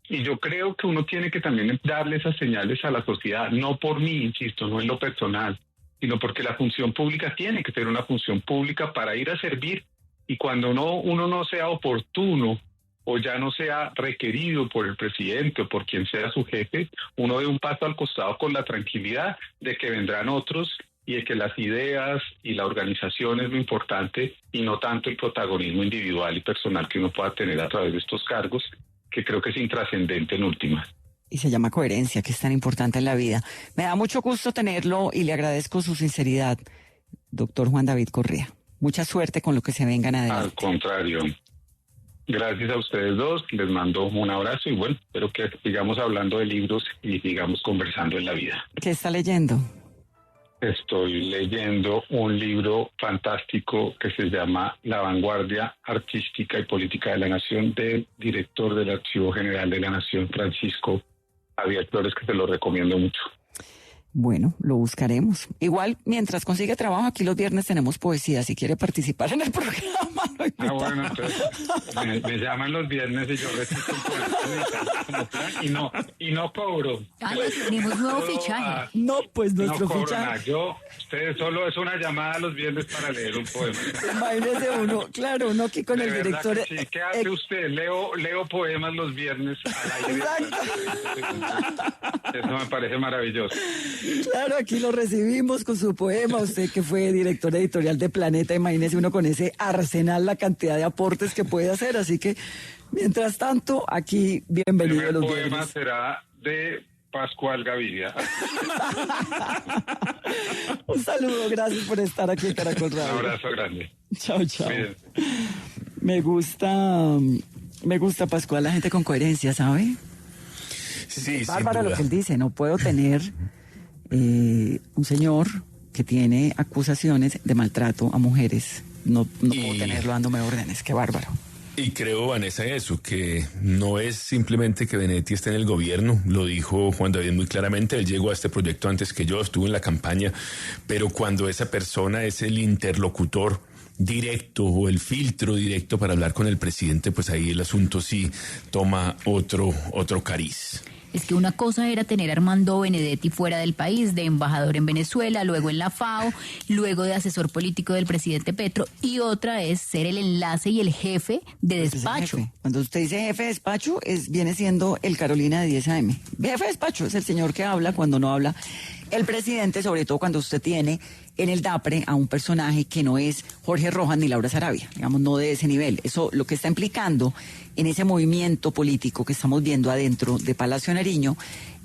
yo creo que uno tiene que también darle esas señales a la sociedad, no por mí, insisto, no en lo personal, sino porque la función pública tiene que ser una función pública para ir a servir, y cuando uno no sea oportuno o ya no sea requerido por el presidente o por quien sea su jefe, uno dé un paso al costado con la tranquilidad de que vendrán otros y de que las ideas y la organización es lo importante y no tanto el protagonismo individual y personal que uno pueda tener a través de estos cargos, que creo que es intrascendente en últimas. Y se llama coherencia, que es tan importante en la vida. Me da mucho gusto tenerlo y le agradezco su sinceridad, doctor Juan David Correa. Mucha suerte con lo que se vengan adelante. Al contrario. Gracias a ustedes dos, les mando un abrazo y bueno, espero que sigamos hablando de libros y sigamos conversando en la vida. ¿Qué está leyendo? Estoy leyendo un libro fantástico que se llama La vanguardia artística y política de la nación, del director del Archivo General de la Nación, Francisco Javier Flores, que te lo recomiendo mucho. Bueno, lo buscaremos. Igual, mientras consigue trabajo, aquí los viernes tenemos poesía. Si quiere participar en el programa. Bueno, entonces me llaman los viernes y yo recito un poema como plan y no cobro. Tenemos nuevo fichaje. No, pues nuestro no cobro fichaje. Nada. Ustedes solo es una llamada los viernes para leer un poema. Imagínese uno, claro, uno aquí con de el director. Sí. ¿Qué hace usted? Leo poemas los viernes al aire. Eso me parece maravilloso. Claro, aquí lo recibimos con su poema. Usted que fue director editorial de Planeta, imagínese uno con ese arsenal, la cantidad de aportes que puede hacer. Así que, mientras tanto, aquí bienvenido a los viernes. El poema será de Pascual Gaviria. Un saludo, gracias por estar aquí en Caracol Radio. Un abrazo grande. Chao, chao. Me gusta Pascual, la gente con coherencia, ¿sabe? Sí, bárbaro lo que él dice, no puedo tener un señor que tiene acusaciones de maltrato a mujeres, no puedo tenerlo dándome órdenes, qué bárbaro. Y creo, Vanessa, eso, que no es simplemente que Benedetti esté en el gobierno, lo dijo Juan David muy claramente, él llegó a este proyecto antes que yo, estuvo en la campaña, pero cuando esa persona es el interlocutor directo o el filtro directo para hablar con el presidente, pues ahí el asunto sí toma otro cariz. Es que una cosa era tener a Armando Benedetti fuera del país, de embajador en Venezuela, luego en la FAO, luego de asesor político del presidente Petro, y otra es ser el enlace y el jefe de despacho. Jefe. Cuando usted dice jefe de despacho, viene siendo el Carolina de 10 AM. Jefe de despacho es el señor que habla cuando no habla el presidente, sobre todo cuando usted tiene en el DAPRE a un personaje que no es Jorge Rojas ni Laura Sarabia, digamos, no de ese nivel. Eso lo que está implicando en ese movimiento político que estamos viendo adentro de Palacio Nariño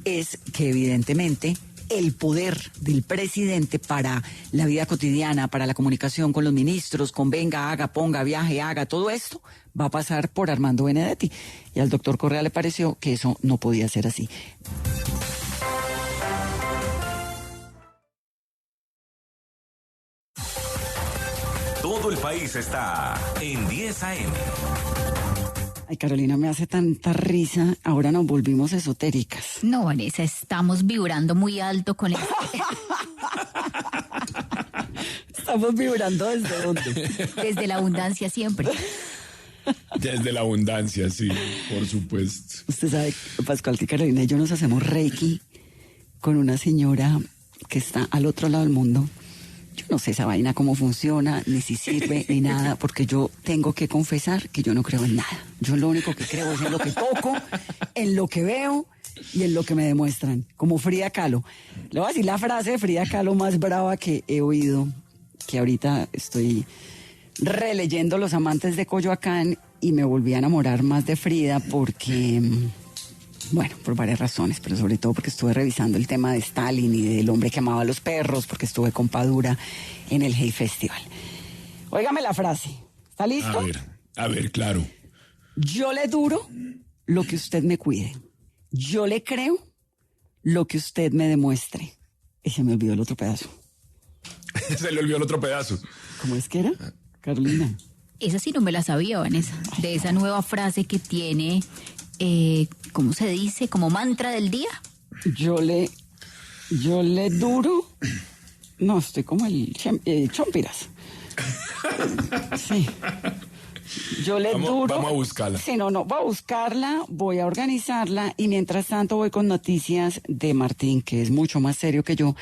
es que evidentemente el poder del presidente para la vida cotidiana, para la comunicación con los ministros, con venga, haga, ponga, viaje, haga, todo esto va a pasar por Armando Benedetti. Y al doctor Correa le pareció que eso no podía ser así. Todo el país está en 10 AM. Ay, Carolina, me hace tanta risa. Ahora nos volvimos esotéricas. No, Vanessa, estamos vibrando muy alto con esto. ¿Estamos vibrando desde dónde? Desde la abundancia siempre. Desde la abundancia, sí, por supuesto. Usted sabe, Pascual, que Carolina y yo nos hacemos reiki con una señora que está al otro lado del mundo. Yo no sé esa vaina cómo funciona, ni si sirve, ni nada, porque yo tengo que confesar que yo no creo en nada. Yo lo único que creo es en lo que toco, en lo que veo y en lo que me demuestran, como Frida Kahlo. Le voy a decir la frase de Frida Kahlo más brava que he oído, que ahorita estoy releyendo Los amantes de Coyoacán y me volví a enamorar más de Frida porque... Bueno, por varias razones, pero sobre todo porque estuve revisando el tema de Stalin y del hombre que amaba a los perros, porque estuve con Padura en el Hey Festival. Óigame la frase. ¿Está listo? A ver, claro. Yo le duro lo que usted me cuide. Yo le creo lo que usted me demuestre. Y se me olvidó el otro pedazo. Se le olvidó el otro pedazo. ¿Cómo es que era, Carolina? Esa sí no me la sabía, Vanessa. De esa nueva frase que tiene... ¿cómo se dice? ¿Como mantra del día? Yo le duro... No, estoy como el Chompiras. Sí. Yo le duro... Vamos a buscarla. Sí, no, voy a buscarla, voy a organizarla y mientras tanto voy con noticias de Martín, que es mucho más serio que yo,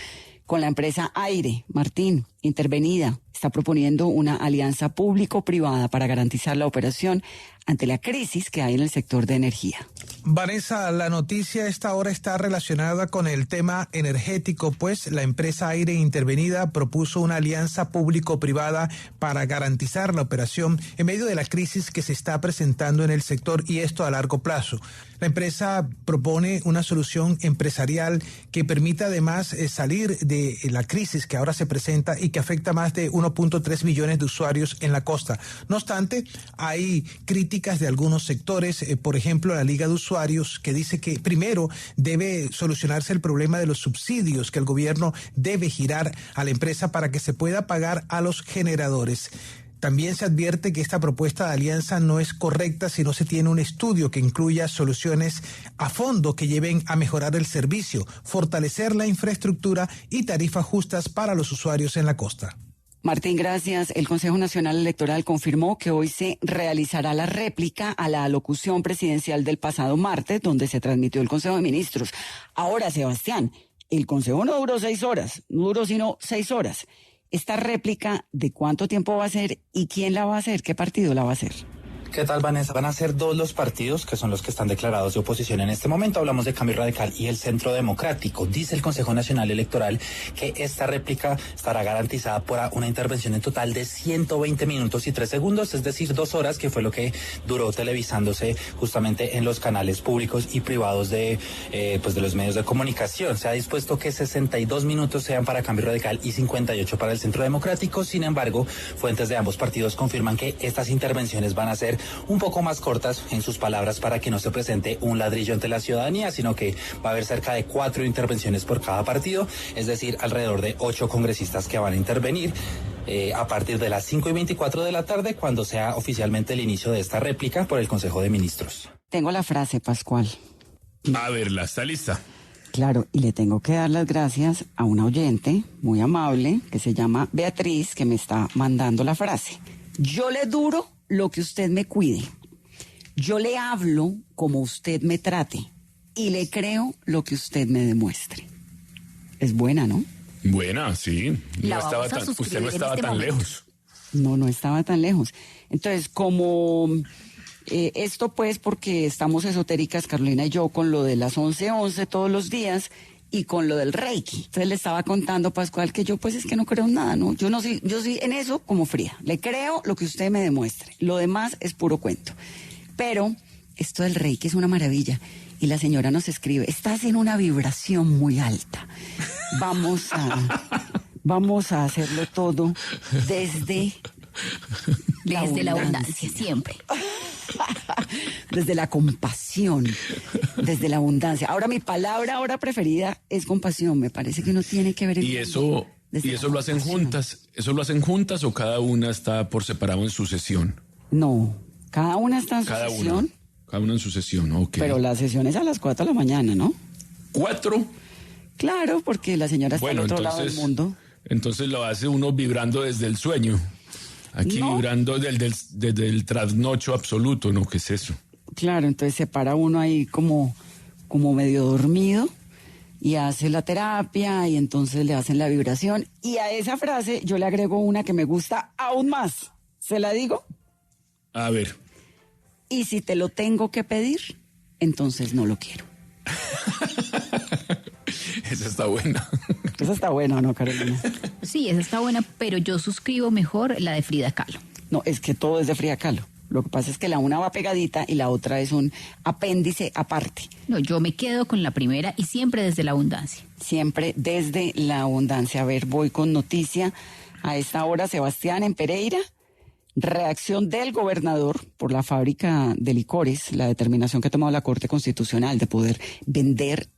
con la empresa Aire. Martín, intervenida, está proponiendo una alianza público-privada para garantizar la operación ante la crisis que hay en el sector de energía. Vanessa, la noticia a esta hora está relacionada con el tema energético, pues la empresa Aire Intervenida propuso una alianza público-privada para garantizar la operación en medio de la crisis que se está presentando en el sector y esto a largo plazo. La empresa propone una solución empresarial que permita además salir de la crisis que ahora se presenta y que afecta a más de 1.3 millones de usuarios en la costa. No obstante, hay críticas de algunos sectores, por ejemplo, la Liga de Usuarios, que dice que primero debe solucionarse el problema de los subsidios que el gobierno debe girar a la empresa para que se pueda pagar a los generadores. También se advierte que esta propuesta de alianza no es correcta si no se tiene un estudio que incluya soluciones a fondo que lleven a mejorar el servicio, fortalecer la infraestructura y tarifas justas para los usuarios en la costa. Martín, gracias. El Consejo Nacional Electoral confirmó que hoy se realizará la réplica a la alocución presidencial del pasado martes, donde se transmitió el Consejo de Ministros. Ahora, Sebastián, el Consejo no duró 6 horas, no duró sino 6 horas. ¿Esta réplica de cuánto tiempo va a ser y quién la va a hacer? ¿Qué partido la va a hacer? ¿Qué tal, Vanessa? Van a ser 2 los partidos que son los que están declarados de oposición en este momento. Hablamos de Cambio Radical y el Centro Democrático. Dice el Consejo Nacional Electoral que esta réplica estará garantizada por una intervención en total de 120 minutos y 3 segundos, es decir, 2 horas, que fue lo que duró televisándose justamente en los canales públicos y privados de los medios de comunicación. Se ha dispuesto que 62 minutos sean para Cambio Radical y 58 para el Centro Democrático. Sin embargo, fuentes de ambos partidos confirman que estas intervenciones van a ser un poco más cortas en sus palabras para que no se presente un ladrillo ante la ciudadanía, sino que va a haber cerca de 4 intervenciones por cada partido, es decir, alrededor de 8 congresistas que van a intervenir a partir de las 5:24 de la tarde, cuando sea oficialmente el inicio de esta réplica por el Consejo de Ministros. Tengo la frase, Pascual. A verla, ¿está lista? Claro, y le tengo que dar las gracias a una oyente muy amable que se llama Beatriz, que me está mandando la frase. Yo le duro lo que usted me cuide. Yo le hablo como usted me trate. Y le creo lo que usted me demuestre. Es buena, ¿no? Buena, sí. Usted no estaba tan lejos. No estaba tan lejos. Entonces, como esto pues porque estamos esotéricas, Carolina y yo, con lo de las 11:11 todos los días y con lo del Reiki. Entonces le estaba contando, Pascual, que yo pues es que no creo en nada, ¿no? Yo soy en eso como fría. Le creo lo que usted me demuestre. Lo demás es puro cuento. Pero esto del Reiki es una maravilla. Y la señora nos escribe, estás en una vibración muy alta. Vamos a hacerlo todo desde la abundancia, siempre. Desde la compasión, desde la abundancia. Ahora mi palabra ahora preferida es compasión. Me parece que no tiene que ver. ¿Y eso lo hacen juntas? ¿Eso lo hacen juntas o cada una está por separado en su sesión? No, cada una está en su sesión. Cada una en su sesión, ok. Pero la sesión es a las 4 de la mañana, ¿no? ¿4? Claro, porque la señora está al otro lado del mundo. Entonces lo hace uno vibrando desde el sueño. Aquí vibrando desde el trasnocho absoluto, ¿no? ¿Qué es eso? Claro, entonces se para uno ahí como medio dormido y hace la terapia y entonces le hacen la vibración. Y a esa frase yo le agrego una que me gusta aún más. ¿Se la digo? A ver. Y si te lo tengo que pedir, entonces no lo quiero. Esa está buena. Esa está buena, ¿no, Carolina? Sí, esa está buena, pero yo suscribo mejor la de Frida Kahlo. No, es que todo es de Frida Kahlo. Lo que pasa es que la una va pegadita y la otra es un apéndice aparte. No, yo me quedo con la primera y siempre desde la abundancia. Siempre desde la abundancia. A ver, voy con noticia. A esta hora, Sebastián, en Pereira. Reacción del gobernador por la fábrica de licores, la determinación que ha tomado la Corte Constitucional de poder vender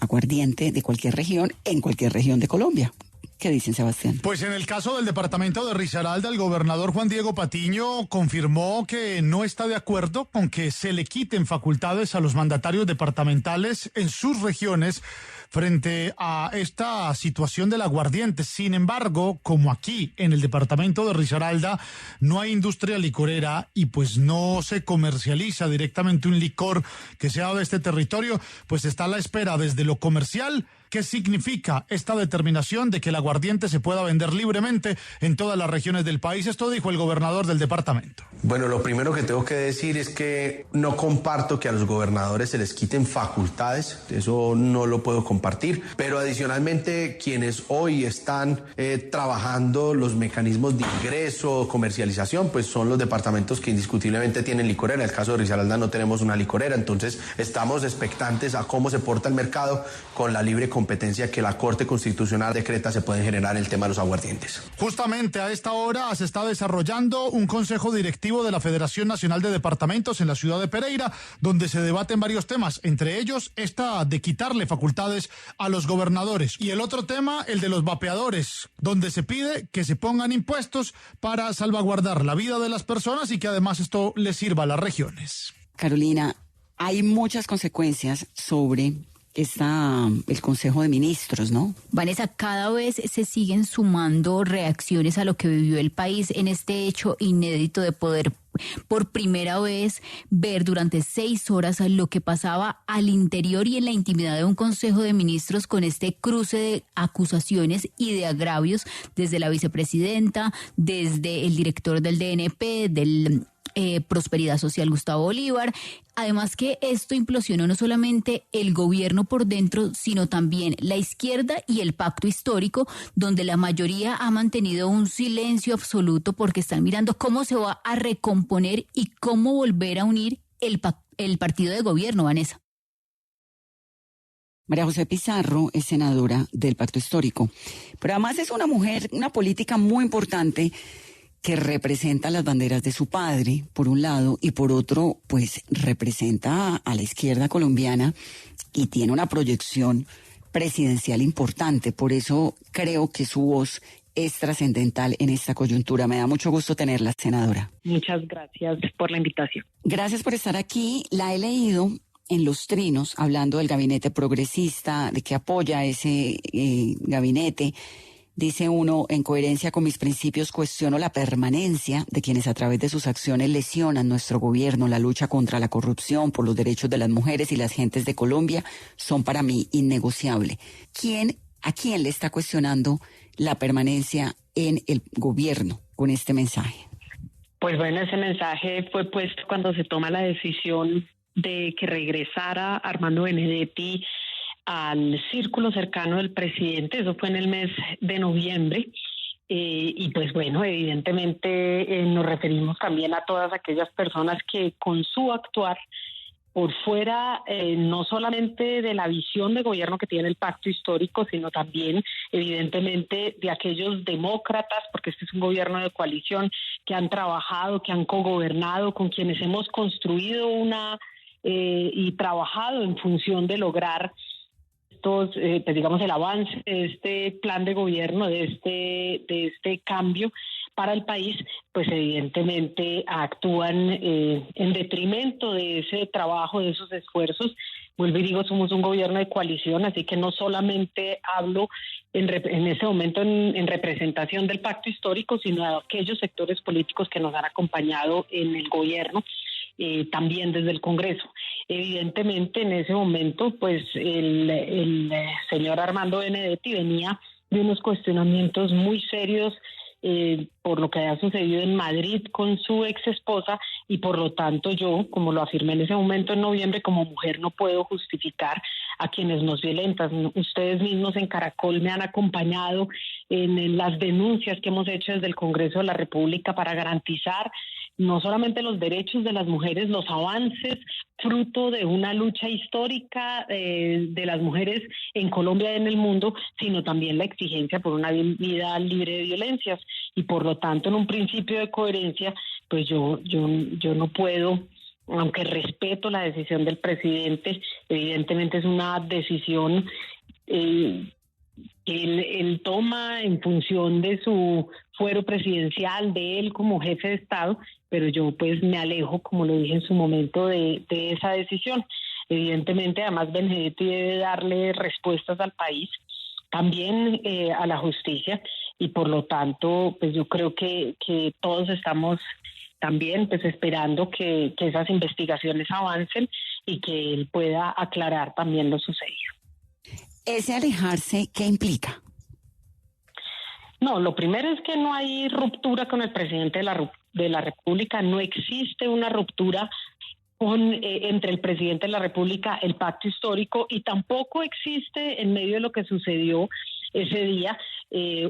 aguardiente de cualquier región en cualquier región de Colombia. ¿Qué dicen, Sebastián? Pues en el caso del departamento de Risaralda, el gobernador Juan Diego Patiño confirmó que no está de acuerdo con que se le quiten facultades a los mandatarios departamentales en sus regiones frente a esta situación del aguardiente. Sin embargo, como aquí en el departamento de Risaralda no hay industria licorera y pues no se comercializa directamente un licor que sea de este territorio, pues está a la espera desde lo comercial. ¿Qué significa esta determinación de que el aguardiente se pueda vender libremente en todas las regiones del país? Esto dijo el gobernador del departamento. Bueno, lo primero que tengo que decir es que no comparto que a los gobernadores se les quiten facultades, eso no lo puedo compartir, pero adicionalmente quienes hoy están trabajando los mecanismos de ingreso, comercialización, pues son los departamentos que indiscutiblemente tienen licorera. En el caso de Risaralda no tenemos una licorera, entonces estamos expectantes a cómo se porta el mercado con la libre competencia que la Corte Constitucional decreta se puede generar en el tema de los aguardientes. Justamente a esta hora se está desarrollando un consejo directivo de la Federación Nacional de Departamentos en la ciudad de Pereira, donde se debaten varios temas, entre ellos esta de quitarle facultades a los gobernadores. Y el otro tema, el de los vapeadores, donde se pide que se pongan impuestos para salvaguardar la vida de las personas y que además esto les sirva a las regiones. Carolina, hay muchas consecuencias sobre el Consejo de Ministros, ¿no? Vanessa, cada vez se siguen sumando reacciones a lo que vivió el país en este hecho inédito de poder por primera vez ver durante 6 horas lo que pasaba al interior y en la intimidad de un Consejo de Ministros con este cruce de acusaciones y de agravios desde la vicepresidenta, desde el director del DNP, del Prosperidad Social Gustavo Bolívar. Además que esto implosionó no solamente el gobierno por dentro, sino también la izquierda y el pacto histórico, donde la mayoría ha mantenido un silencio absoluto porque están mirando cómo se va a recomponer y cómo volver a unir el partido de gobierno, Vanessa. María José Pizarro es senadora del pacto histórico, pero además es una mujer, una política muy importante que representa las banderas de su padre, por un lado, y por otro, pues representa a la izquierda colombiana y tiene una proyección presidencial importante. Por eso creo que su voz es trascendental en esta coyuntura. Me da mucho gusto tenerla, senadora. Muchas gracias por la invitación. Gracias por estar aquí. La he leído en los trinos, hablando del gabinete progresista, de que apoya ese gabinete. Dice uno, en coherencia con mis principios, cuestiono la permanencia de quienes a través de sus acciones lesionan nuestro gobierno. La lucha contra la corrupción, por los derechos de las mujeres y las gentes de Colombia son para mí innegociables. ¿A quién le está cuestionando la permanencia en el gobierno con este mensaje? Pues bueno, ese mensaje fue puesto cuando se toma la decisión de que regresara Armando Benedetti al círculo cercano del presidente. Eso fue en el mes de noviembre. Y pues bueno, evidentemente nos referimos también a todas aquellas personas que con su actuar, por fuera no solamente de la visión de gobierno que tiene el pacto histórico, sino también evidentemente de aquellos demócratas, porque este es un gobierno de coalición, que han trabajado, que han cogobernado, con quienes hemos construido y trabajado en función de lograr digamos el avance de este plan de gobierno, de este cambio para el país, pues evidentemente actúan en detrimento de ese trabajo, de esos esfuerzos. Vuelvo y digo, somos un gobierno de coalición, así que no solamente hablo en ese momento en representación del pacto histórico, sino de aquellos sectores políticos que nos han acompañado en el gobierno, también desde el Congreso. Evidentemente, en ese momento, pues el señor Armando Benedetti venía de unos cuestionamientos muy serios por lo que había sucedido en Madrid con su ex esposa, y por lo tanto yo, como lo afirmé en ese momento en noviembre, como mujer no puedo justificar a quienes nos violentan. Ustedes mismos en Caracol me han acompañado en las denuncias que hemos hecho desde el Congreso de la República para garantizar no solamente los derechos de las mujeres, los avances fruto de una lucha histórica de las mujeres en Colombia y en el mundo, sino también la exigencia por una vida libre de violencias. Y por lo tanto, en un principio de coherencia, pues yo no puedo, aunque respeto la decisión del presidente, evidentemente es una decisión que él toma en función de su fuero presidencial, de él como jefe de Estado, pero yo pues me alejo, como lo dije en su momento, de esa decisión. Evidentemente, además, Benedetti debe darle respuestas al país, también a la justicia, y por lo tanto, pues yo creo que todos estamos también pues esperando que esas investigaciones avancen y que él pueda aclarar también lo sucedido. ¿Ese alejarse qué implica? No, lo primero es que no hay ruptura con el presidente de la República, no existe una ruptura entre el presidente de la República, el pacto histórico, y tampoco existe en medio de lo que sucedió ese día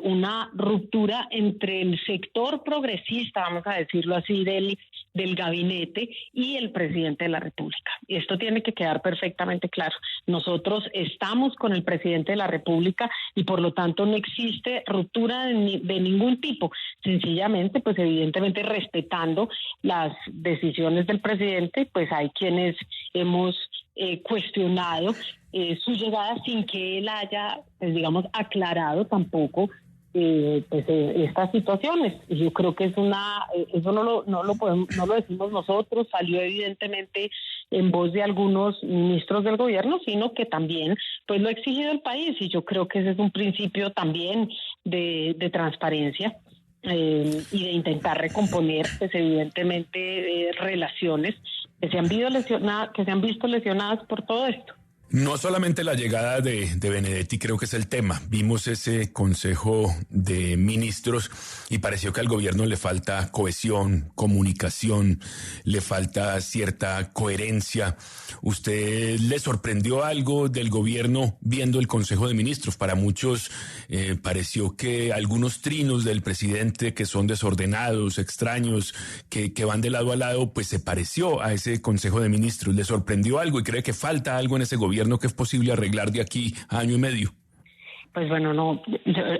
una ruptura entre el sector progresista, vamos a decirlo así, del gabinete y el presidente de la República. Esto tiene que quedar perfectamente claro. Nosotros estamos con el presidente de la República y por lo tanto no existe ruptura de ningún tipo. Sencillamente, pues evidentemente respetando las decisiones del presidente, pues hay quienes hemos cuestionado su llegada sin que él haya, pues, digamos, aclarado tampoco estas situaciones. Yo creo que eso no lo decimos nosotros, salió evidentemente en voz de algunos ministros del gobierno, sino que también pues lo ha exigido el país, y yo creo que ese es un principio también de transparencia y de intentar recomponer pues evidentemente relaciones que se han visto lesionadas por todo esto. No solamente la llegada de Benedetti creo que es el tema. Vimos ese Consejo de Ministros y pareció que al gobierno le falta cohesión, comunicación, le falta cierta coherencia. ¿Usted le sorprendió algo del gobierno viendo el Consejo de Ministros? Para muchos pareció que algunos trinos del presidente que son desordenados, extraños, que van de lado a lado, pues se pareció a ese Consejo de Ministros. ¿Le sorprendió algo y cree que falta algo en ese gobierno que es posible arreglar de aquí a año y medio? Pues bueno, no,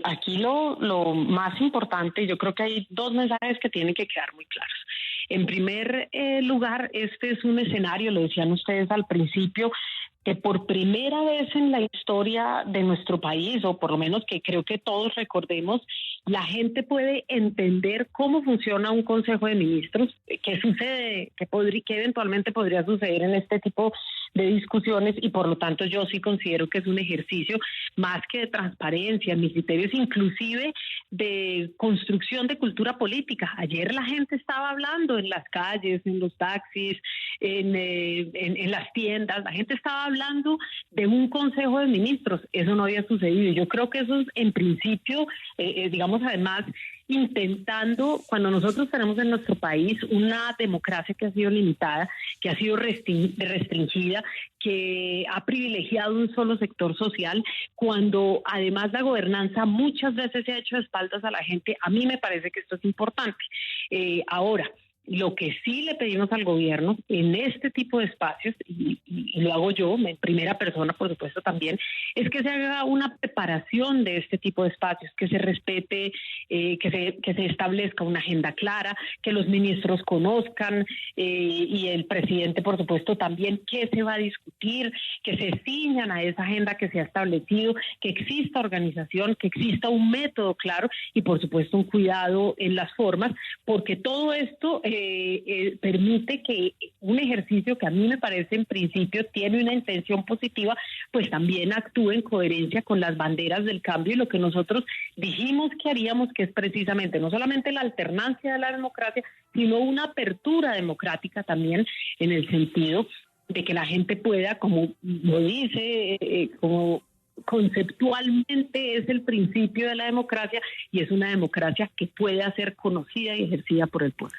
aquí lo más importante, yo creo que hay dos mensajes que tienen que quedar muy claros. En primer lugar, este es un escenario, lo decían ustedes al principio, que por primera vez en la historia de nuestro país, o por lo menos que creo que todos recordemos, la gente puede entender cómo funciona un Consejo de Ministros, qué sucede, qué eventualmente podría suceder en este tipo de discusiones, y por lo tanto yo sí considero que es un ejercicio más que de transparencia, en mis criterios inclusive de construcción de cultura política. Ayer la gente estaba hablando en las calles, en los taxis, en las tiendas, la gente estaba hablando de un Consejo de Ministros. Eso no había sucedido. Yo creo que eso es en principio, digamos, además intentando, cuando nosotros tenemos en nuestro país una democracia que ha sido limitada, que ha sido restringida, que ha privilegiado un solo sector social, cuando además la gobernanza muchas veces se ha hecho de espaldas a la gente, a mí me parece que esto es importante. Ahora, lo que sí le pedimos al gobierno en este tipo de espacios, y lo hago yo en primera persona, por supuesto también, es que se haga una preparación de este tipo de espacios, que se respete, que se establezca una agenda clara, que los ministros conozcan y el presidente, por supuesto, también qué se va a discutir, que se ciñan a esa agenda que se ha establecido, que exista organización, que exista un método claro y, por supuesto, un cuidado en las formas, porque todo esto permite que un ejercicio que a mí me parece en principio tiene una intención positiva, pues también actúe en coherencia con las banderas del cambio y lo que nosotros dijimos que haríamos, que es precisamente no solamente la alternancia de la democracia, sino una apertura democrática también, en el sentido de que la gente pueda, como lo dice, como conceptualmente es el principio de la democracia, y es una democracia que puede ser conocida y ejercida por el pueblo.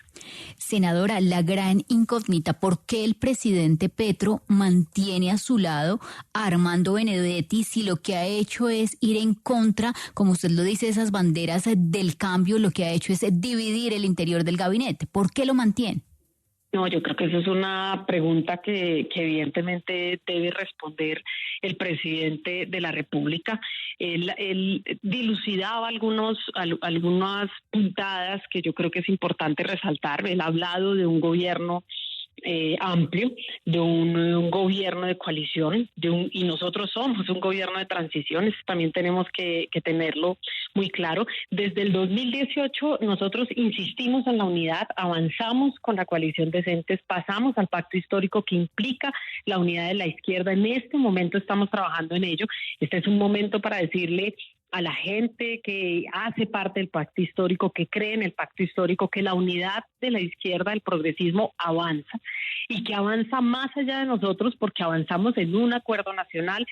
Senadora, la gran incógnita, ¿por qué el presidente Petro mantiene a su lado a Armando Benedetti si lo que ha hecho es ir en contra, como usted lo dice, esas banderas del cambio? Lo que ha hecho es dividir el interior del gabinete. ¿Por qué lo mantiene? No, yo creo que esa es una pregunta que evidentemente debe responder el presidente de la República. Él dilucidaba algunas puntadas que yo creo que es importante resaltar. Él ha hablado de un gobierno amplio, de un gobierno de coalición, y nosotros somos un gobierno de transición. Eso también tenemos que tenerlo muy claro. Desde el 2018 nosotros insistimos en la unidad, avanzamos con la coalición Decentes, pasamos al pacto histórico que implica la unidad de la izquierda. En este momento estamos trabajando en ello. Este es un momento para decirle a la gente que hace parte del pacto histórico, que cree en el pacto histórico, que la unidad de la izquierda, el progresismo, avanza, y que avanza más allá de nosotros, porque avanzamos en un acuerdo nacional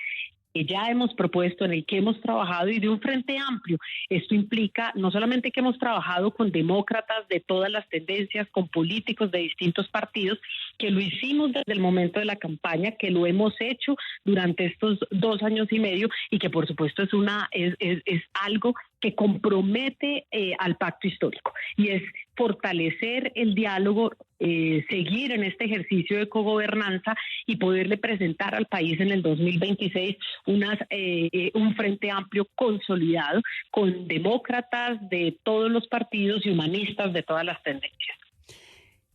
que ya hemos propuesto, en el que hemos trabajado, y de un frente amplio. Esto implica no solamente que hemos trabajado con demócratas de todas las tendencias, con políticos de distintos partidos, que lo hicimos desde el momento de la campaña, que lo hemos hecho durante estos 2 años y medio, y que por supuesto es algo que compromete al pacto histórico, y es fortalecer el diálogo, seguir en este ejercicio de cogobernanza y poderle presentar al país en el 2026 un frente amplio consolidado con demócratas de todos los partidos y humanistas de todas las tendencias.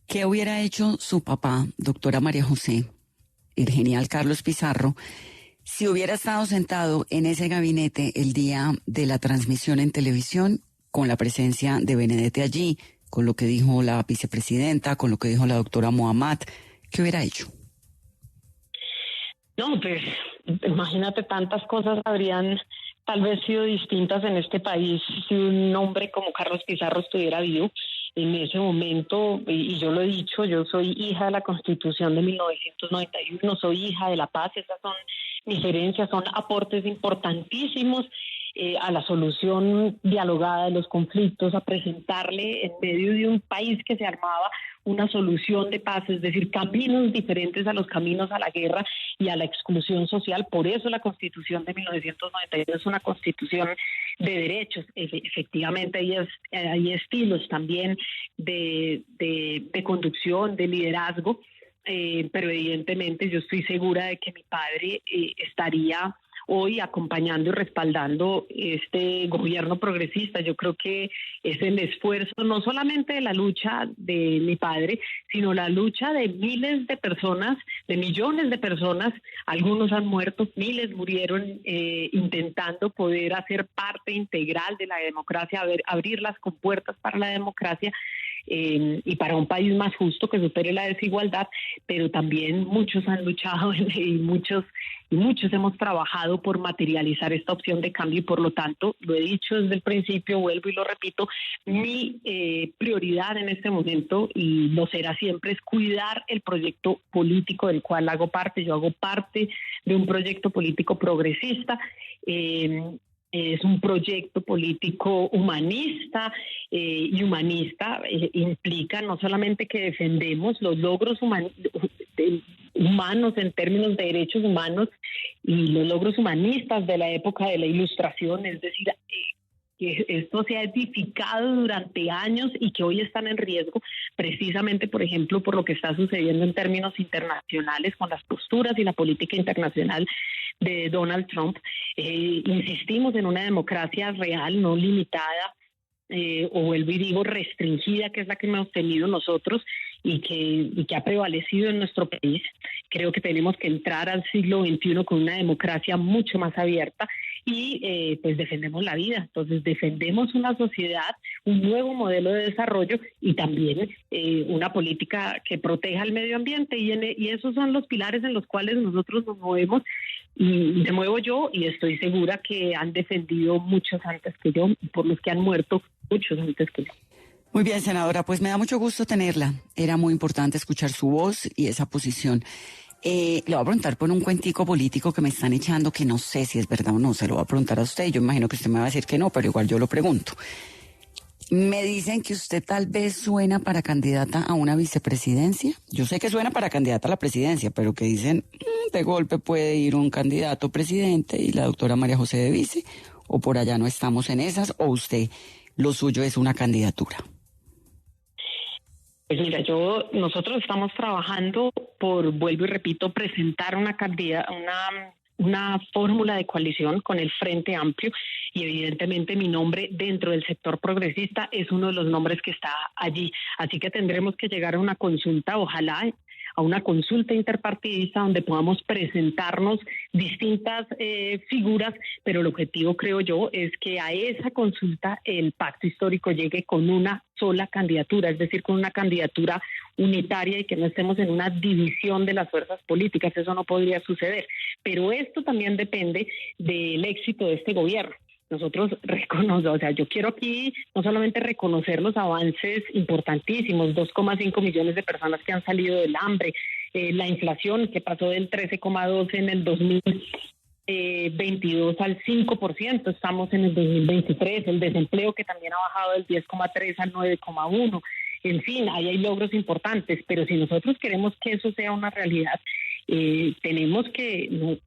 ¿Qué hubiera hecho su papá, doctora María José, el genial Carlos Pizarro, si hubiera estado sentado en ese gabinete el día de la transmisión en televisión, con la presencia de Benedetti allí, con lo que dijo la vicepresidenta, con lo que dijo la doctora Muhammad? ¿Qué hubiera hecho? No, pues imagínate, tantas cosas habrían tal vez sido distintas en este país si un hombre como Carlos Pizarro estuviera vivo en ese momento. Y yo lo he dicho, yo soy hija de la Constitución de 1991, soy hija de la paz. Esas son diferencias, son aportes importantísimos a la solución dialogada de los conflictos, a presentarle en medio de un país que se armaba una solución de paz, es decir, caminos diferentes a los caminos a la guerra y a la exclusión social. Por eso la Constitución de 1991 es una constitución de derechos. Efectivamente hay estilos también de conducción, de liderazgo, pero evidentemente yo estoy segura de que mi padre estaría hoy acompañando y respaldando este gobierno progresista. Yo creo que es el esfuerzo no solamente de la lucha de mi padre, sino la lucha de miles de personas, de millones de personas. Algunos han muerto, miles murieron intentando poder hacer parte integral de la democracia, abrir las compuertas para la democracia. Y para un país más justo que supere la desigualdad, pero también muchos han luchado y muchos hemos trabajado por materializar esta opción de cambio y por lo tanto, lo he dicho desde el principio, vuelvo y lo repito, mi prioridad en este momento, y lo será siempre, es cuidar el proyecto político del cual hago parte. Yo hago parte de un proyecto político progresista. Es un proyecto político humanista y humanista implica no solamente que defendemos los logros humanos en términos de derechos humanos y los logros humanistas de la época de la Ilustración, es decir, que esto se ha edificado durante años y que hoy están en riesgo precisamente, por ejemplo, por lo que está sucediendo en términos internacionales con las posturas y la política internacional de Donald Trump. Insistimos en una democracia real, no limitada, o vuelvo y digo restringida, que es la que hemos tenido nosotros y que ha prevalecido en nuestro país. Creo que tenemos que entrar al siglo XXI con una democracia mucho más abierta y pues defendemos la vida. Entonces defendemos una sociedad, un nuevo modelo de desarrollo y también una política que proteja el medio ambiente y esos son los pilares en los cuales nosotros nos movemos. Y me muevo yo y estoy segura que han defendido muchos antes que yo, por los que han muerto muchos antes que yo. Muy bien, senadora, pues me da mucho gusto tenerla. Era muy importante escuchar su voz y esa posición. Le voy a preguntar por un cuentico político que me están echando, que no sé si es verdad o no, se lo voy a preguntar a usted. Yo imagino que usted me va a decir que no, pero igual yo lo pregunto. Me dicen que usted tal vez suena para candidata a una vicepresidencia. Yo sé que suena para candidata a la presidencia, pero que dicen, de golpe puede ir un candidato presidente y la doctora María José de vice, o por allá no estamos en esas, o usted, lo suyo es una candidatura. Pues mira, nosotros estamos trabajando por, vuelvo y repito, presentar una fórmula de coalición con el Frente Amplio y evidentemente mi nombre dentro del sector progresista es uno de los nombres que está allí. Así que tendremos que llegar a una consulta, ojalá a una consulta interpartidista donde podamos presentarnos distintas figuras, pero el objetivo, creo yo, es que a esa consulta el pacto histórico llegue con una sola candidatura, es decir, con una candidatura unitaria y que no estemos en una división de las fuerzas políticas. Eso no podría suceder, pero esto también depende del éxito de este gobierno. Nosotros yo quiero aquí no solamente reconocer los avances importantísimos, 2,5 millones de personas que han salido del hambre, la inflación que pasó del 13,2 en el 2022 al 5%, estamos en el 2023, el desempleo que también ha bajado del 10,3 al 9,1. En fin, ahí hay logros importantes, pero si nosotros queremos que eso sea una realidad, tenemos que,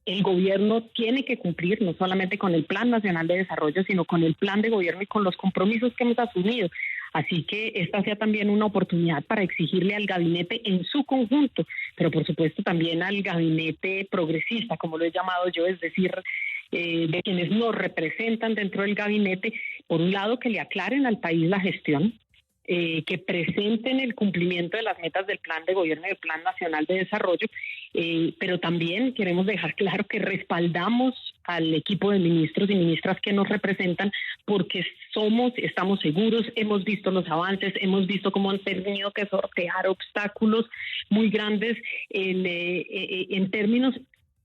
el gobierno tiene que cumplir no solamente con el Plan Nacional de Desarrollo, sino con el plan de gobierno y con los compromisos que hemos asumido. Así que esta sea también una oportunidad para exigirle al gabinete en su conjunto, pero por supuesto también al gabinete progresista, como lo he llamado yo, es decir, de quienes nos representan dentro del gabinete, por un lado que le aclaren al país la gestión, que presenten el cumplimiento de las metas del plan de gobierno y del Plan Nacional de Desarrollo, pero también queremos dejar claro que respaldamos al equipo de ministros y ministras que nos representan porque estamos seguros, hemos visto los avances, hemos visto cómo han tenido que sortear obstáculos muy grandes en términos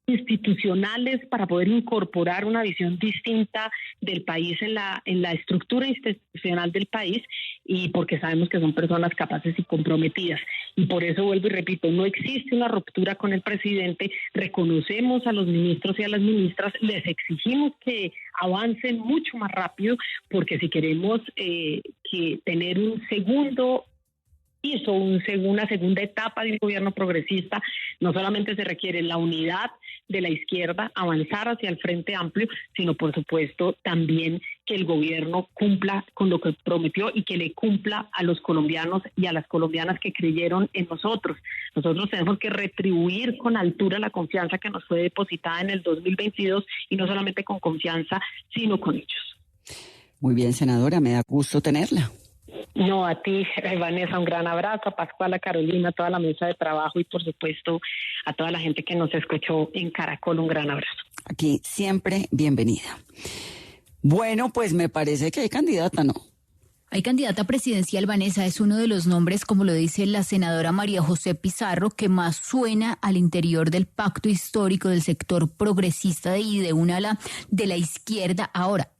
institucionales para poder incorporar una visión distinta del país en la estructura institucional del país y porque sabemos que son personas capaces y comprometidas. Y por eso vuelvo y repito, no existe una ruptura con el presidente, reconocemos a los ministros y a las ministras, les exigimos que avancen mucho más rápido porque si queremos que tener un segundo hizo una segunda etapa de un gobierno progresista. No solamente se requiere la unidad de la izquierda, avanzar hacia el Frente Amplio, sino por supuesto también que el gobierno cumpla con lo que prometió y que le cumpla a los colombianos y a las colombianas que creyeron en nosotros. Nosotros tenemos que retribuir con altura la confianza que nos fue depositada en el 2022 y no solamente con confianza, sino con hechos. Muy bien, senadora, me da gusto tenerla. No, a ti, Vanessa, un gran abrazo, a Pascual, a Carolina, a toda la mesa de trabajo y por supuesto a toda la gente que nos escuchó en Caracol, un gran abrazo. Aquí siempre bienvenida. Bueno, pues me parece que hay candidata, ¿no? Hay candidata presidencial, Vanessa, es uno de los nombres, como lo dice la senadora María José Pizarro, que más suena al interior del pacto histórico del sector progresista y de un ala de la izquierda. Ahora,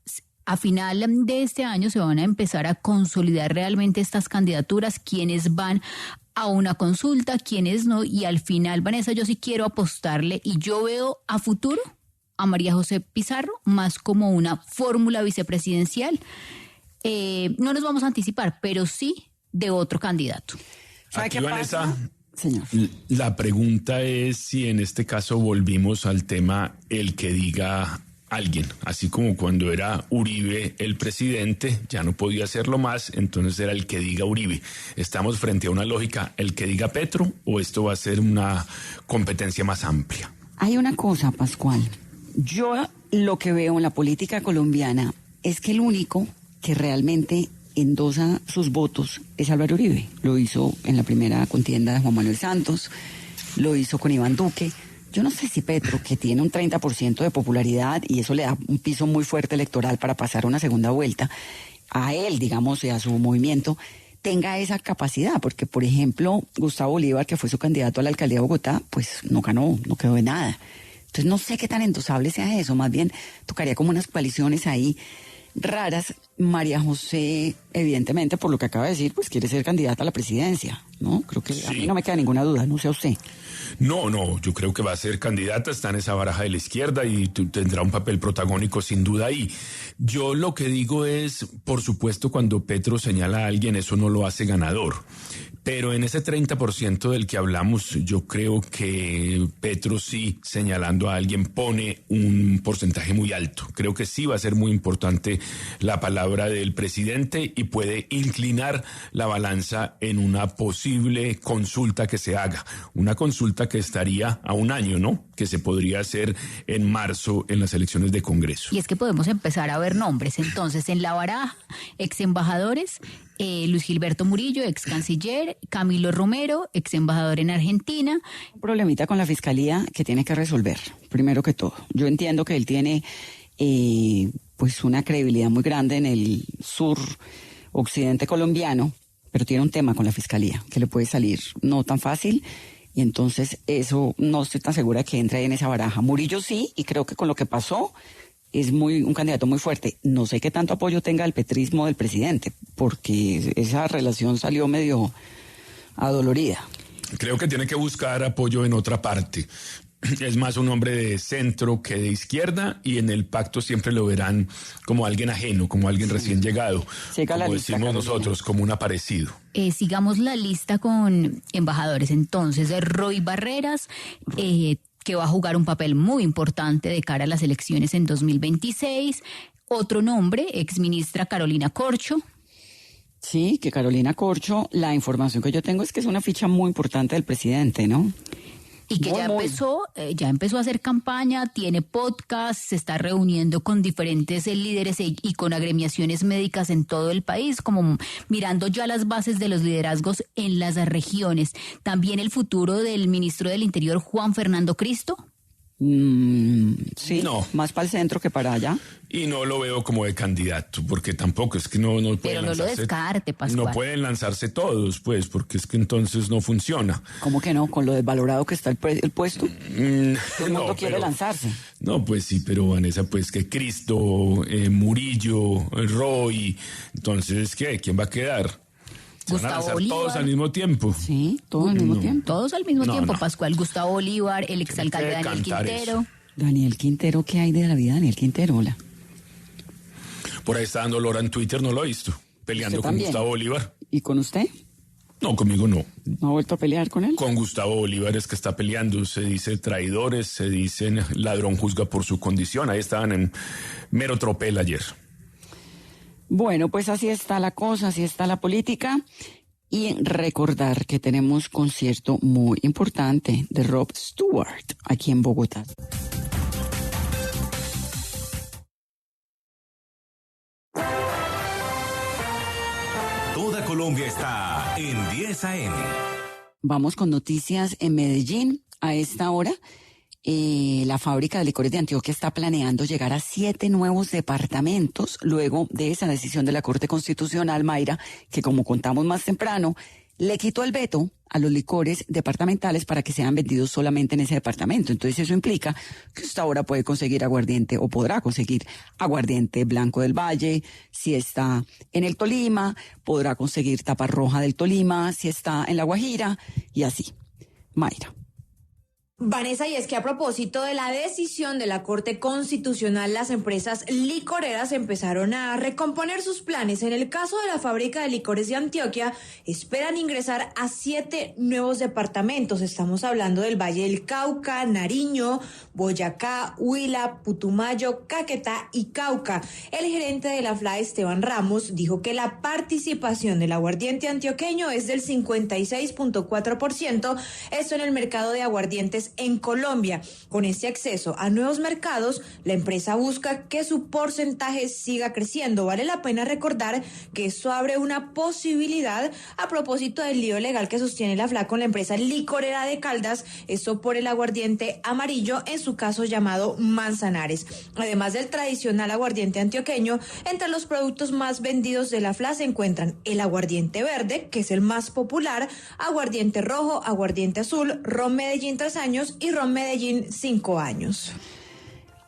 a final de este año se van a empezar a consolidar realmente estas candidaturas, quienes van a una consulta, quienes no, y al final, Vanessa, yo sí quiero apostarle y yo veo a futuro a María José Pizarro más como una fórmula vicepresidencial. No nos vamos a anticipar, pero sí de otro candidato. Aquí, Vanessa, señor, la pregunta es si en este caso volvimos al tema el que diga alguien, así como cuando era Uribe el presidente, ya no podía hacerlo más, entonces era el que diga Uribe. ¿Estamos frente a una lógica, el que diga Petro, o esto va a ser una competencia más amplia? Hay una cosa, Pascual. Yo lo que veo en la política colombiana es que el único que realmente endosa sus votos es Álvaro Uribe. Lo hizo en la primera contienda de Juan Manuel Santos, lo hizo con Iván Duque. Yo no sé si Petro, que tiene un 30% de popularidad y eso le da un piso muy fuerte electoral para pasar a una segunda vuelta, a él, digamos, y a su movimiento, tenga esa capacidad, porque, por ejemplo, Gustavo Bolívar, que fue su candidato a la alcaldía de Bogotá, pues no ganó, no quedó de nada. Entonces no sé qué tan endosable sea eso, más bien tocaría como unas coaliciones ahí raras. María José, evidentemente, por lo que acaba de decir, pues quiere ser candidata a la presidencia, ¿no? Creo que sí. A mí no me queda ninguna duda, no sé a usted. No, yo creo que va a ser candidata, está en esa baraja de la izquierda y tendrá un papel protagónico sin duda ahí. Yo lo que digo es, por supuesto, cuando Petro señala a alguien, eso no lo hace ganador. Pero en ese 30% del que hablamos, yo creo que Petro sí, señalando a alguien, pone un porcentaje muy alto. Creo que sí va a ser muy importante la palabra del presidente y puede inclinar la balanza en una posible consulta que se haga. Una consulta que estaría a un año, ¿no? Que se podría hacer en marzo en las elecciones de Congreso. Y es que podemos empezar a ver nombres. Entonces, en la baraja, ex embajadores, Luis Gilberto Murillo, ex canciller, Camilo Romero, ex embajador en Argentina. Un problemita con la fiscalía que tiene que resolver, primero que todo. Yo entiendo que él tiene pues una credibilidad muy grande en el sur occidente colombiano, pero tiene un tema con la fiscalía que le puede salir no tan fácil. Y entonces eso no estoy tan segura que entre ahí en esa baraja. Murillo sí, y creo que con lo que pasó es un candidato muy fuerte. No sé qué tanto apoyo tenga el petrismo del presidente, porque esa relación salió medio adolorida. Creo que tiene que buscar apoyo en otra parte. Es más un hombre de centro que de izquierda, y en el pacto siempre lo verán como alguien ajeno, como alguien recién llegado, como decimos nosotros, como un aparecido. Sigamos la lista con embajadores. Entonces, Roy Barreras, que va a jugar un papel muy importante de cara a las elecciones en 2026. Otro nombre, exministra Carolina Corcho. Sí, que Carolina Corcho, la información que yo tengo es que es una ficha muy importante del presidente, ¿no? Y que ya empezó a hacer campaña, tiene podcast, se está reuniendo con diferentes líderes y con agremiaciones médicas en todo el país, como mirando ya las bases de los liderazgos en las regiones. También el futuro del ministro del Interior, Juan Fernando Cristo. Sí, no, más para el centro que para allá. Y no lo veo como de candidato, porque tampoco es que no pueden Pero no lo descarte, Pascual. No pueden lanzarse todos, pues, porque es que entonces no funciona. ¿Cómo que no? Con lo desvalorado que está el puesto. Todo el mundo quiere lanzarse. No, pues sí, pero Vanessa, pues que Cristo, Murillo, Roy, entonces, ¿qué? ¿Quién va a quedar? ¿Se van a lanzar todos al mismo tiempo? Sí, todos al mismo tiempo. Todos al mismo tiempo, Pascual. Gustavo Bolívar, el exalcalde Daniel Quintero. Eso. Daniel Quintero, ¿qué hay de la vida de Daniel Quintero? Hola. Por ahí está dando lora en Twitter, no lo he visto. Peleando con Gustavo Bolívar. ¿Y con usted? No, conmigo no. ¿No ha vuelto a pelear con él? Con Gustavo Bolívar es que está peleando. Se dice traidores, se dicen ladrón juzga por su condición. Ahí estaban en mero tropel ayer. Bueno, pues así está la cosa, así está la política. Y recordar que tenemos concierto muy importante de Rod Stewart aquí en Bogotá. Toda Colombia está en 10 AM. Vamos con noticias en Medellín. A esta hora, la fábrica de licores de Antioquia está planeando llegar a 7 nuevos departamentos luego de esa decisión de la Corte Constitucional, Mayra, que como contamos más temprano, le quitó el veto a los licores departamentales para que sean vendidos solamente en ese departamento. Entonces eso implica que usted ahora puede conseguir aguardiente o podrá conseguir aguardiente blanco del Valle. Si está en el Tolima, podrá conseguir tapa roja del Tolima. Si está en La Guajira y así. Mayra. Vanessa, y es que a propósito de la decisión de la Corte Constitucional, las empresas licoreras empezaron a recomponer sus planes. En el caso de la fábrica de licores de Antioquia, esperan ingresar a 7 nuevos departamentos. Estamos hablando del Valle del Cauca, Nariño, Boyacá, Huila, Putumayo, Caquetá y Cauca. El gerente de la FLA, Esteban Ramos, dijo que la participación del aguardiente antioqueño es del 56.4%, esto en el mercado de aguardientes en Colombia. Con este acceso a nuevos mercados, la empresa busca que su porcentaje siga creciendo. Vale la pena recordar que esto abre una posibilidad a propósito del lío legal que sostiene la FLA con la empresa licorera de Caldas, esto por el aguardiente amarillo, en su caso llamado Manzanares. Además del tradicional aguardiente antioqueño, entre los productos más vendidos de la FLA se encuentran el aguardiente verde, que es el más popular, aguardiente rojo, aguardiente azul, ron Medellín 3 años y ron Medellín 5 años.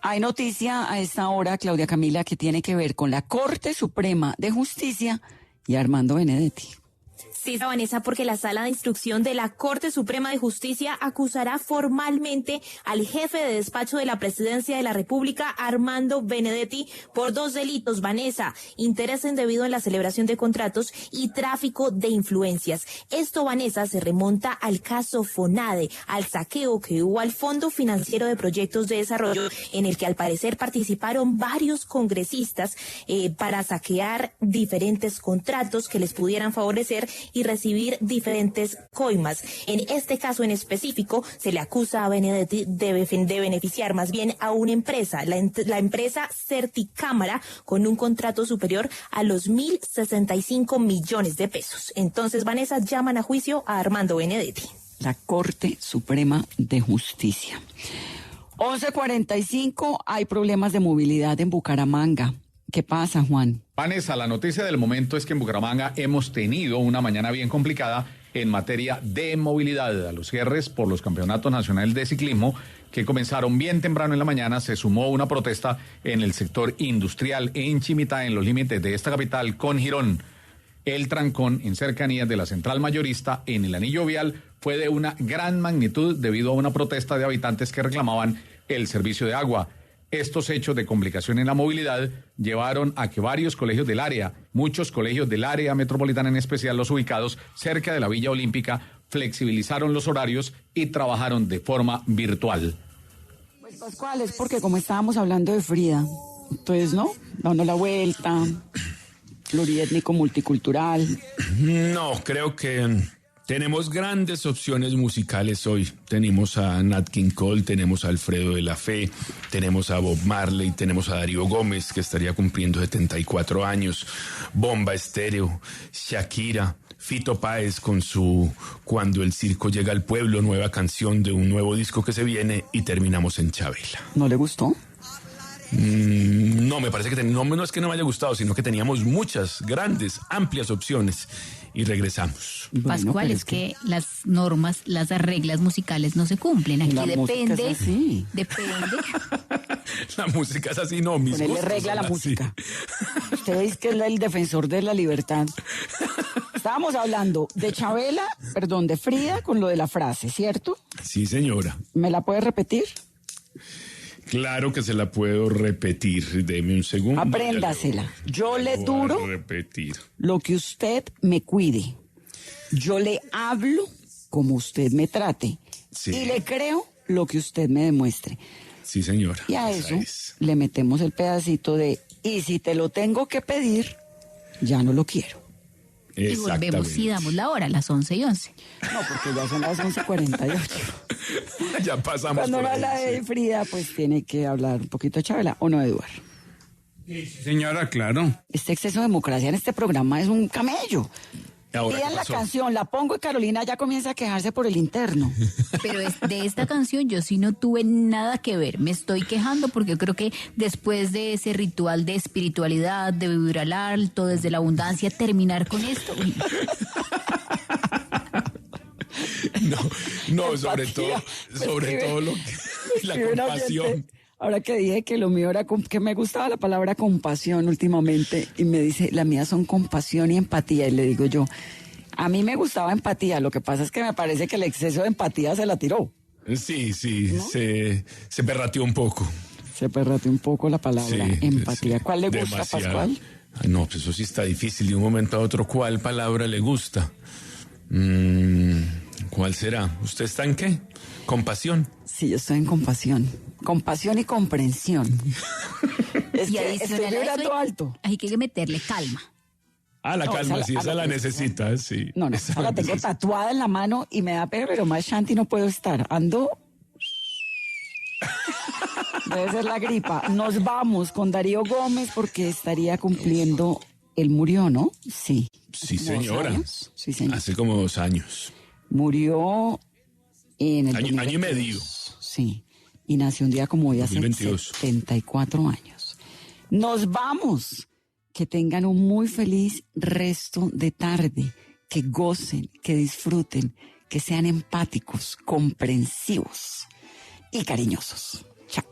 Hay noticia a esta hora, Claudia Camila, que tiene que ver con la Corte Suprema de Justicia y Armando Benedetti. Sí, Vanessa, porque la Sala de Instrucción de la Corte Suprema de Justicia acusará formalmente al jefe de despacho de la Presidencia de la República, Armando Benedetti, por 2 delitos, Vanessa: interés indebido en la celebración de contratos y tráfico de influencias. Esto, Vanessa, se remonta al caso FONADE, al saqueo que hubo al Fondo Financiero de Proyectos de Desarrollo, en el que al parecer participaron varios congresistas para saquear diferentes contratos que les pudieran favorecer y recibir diferentes coimas. En este caso en específico, se le acusa a Benedetti de beneficiar más bien a una empresa, la empresa Certicámara, con un contrato superior a los 1.065 millones de pesos. Entonces, Vanessa, llaman a juicio a Armando Benedetti. La Corte Suprema de Justicia. 11:45, hay problemas de movilidad en Bucaramanga. ¿Qué pasa, Juan? Vanessa, la noticia del momento es que en Bucaramanga hemos tenido una mañana bien complicada en materia de movilidad. A los cierres por los campeonatos nacionales de ciclismo que comenzaron bien temprano en la mañana, se sumó una protesta en el sector industrial en Chimitá, en los límites de esta capital con Girón. El trancón en cercanías de la central mayorista en el anillo vial fue de una gran magnitud debido a una protesta de habitantes que reclamaban el servicio de agua. Estos hechos de complicación en la movilidad llevaron a que varios colegios del área, muchos colegios del área metropolitana, en especial los ubicados cerca de la Villa Olímpica, flexibilizaron los horarios y trabajaron de forma virtual. Pues Pascual, es porque como estábamos hablando de Frida, entonces, ¿no? Dando la vuelta, pluriétnico, multicultural. No, creo que tenemos grandes opciones musicales hoy. Tenemos a Nat King Cole, tenemos a Alfredo de la Fe, tenemos a Bob Marley, tenemos a Darío Gómez, que estaría cumpliendo 74 años, Bomba Estéreo, Shakira, Fito Páez con su Cuando el circo llega al pueblo, nueva canción de un nuevo disco que se viene, y terminamos en Chabela. ¿No le gustó? No, me parece que no es que no me haya gustado, sino que teníamos muchas, grandes, amplias opciones y regresamos. Pascual, es que las normas, las reglas musicales no se cumplen. Aquí depende. Depende. La música es así, no, mis gustos. Le regla la música. Usted dice que es el defensor de la libertad. Estábamos hablando de Chabela, de Frida, con lo de la frase, ¿cierto? Sí, señora. ¿Me la puede repetir? Claro que se la puedo repetir. Deme un segundo. Apréndasela. Yo le duro repetir lo que usted me cuide. Yo le hablo como usted me trate y le creo lo que usted me demuestre. Sí, señora. Y a eso le metemos el pedacito de, y si te lo tengo que pedir, ya no lo quiero. Y volvemos y damos la hora, las 11:11. No, porque ya son las 11:48. Ya pasamos. Cuando uno habla de Frida, pues tiene que hablar un poquito de Chabela, ¿o no, Eduardo? Sí, señora, claro. Este exceso de democracia en este programa es un camello. Ahora, pidan la canción, la pongo y Carolina ya comienza a quejarse por el interno. Pero de esta canción yo sí no tuve nada que ver. Me estoy quejando porque yo creo que después de ese ritual de espiritualidad, de vibrar alto, desde la abundancia, terminar con esto. No, sobre todo la compasión. Ahora que dije que lo mío era que me gustaba la palabra compasión últimamente, y me dice, la mía son compasión y empatía, y le digo yo, a mí me gustaba empatía, lo que pasa es que me parece que el exceso de empatía se la tiró. Sí, ¿no? se perrateó un poco. Se perrateó un poco la palabra empatía. ¿Cuál le gusta, demasiado. Pascual? Ay, no, pues eso sí está difícil de un momento a otro. ¿Cuál palabra le gusta? ¿Cuál será? ¿Usted está en qué? ¿Compasión? Sí, yo estoy en compasión. Compasión y comprensión. Es y que estoy vibrando alto. Hay que meterle calma. Ah, la calma, esa la necesita, sí. No, esa la tengo tatuada en la mano y me da pero más shanty no puedo estar. Ando... Debe ser la gripa. Nos vamos con Darío Gómez porque estaría cumpliendo... Él murió, ¿no? Sí. Sí, señora. Sí, señor. Hace como 2 años. Murió en el año y medio. Sí. Y nació un día como hoy hace 2022. 74 años. Nos vamos. Que tengan un muy feliz resto de tarde. Que gocen, que disfruten, que sean empáticos, comprensivos y cariñosos. Chao.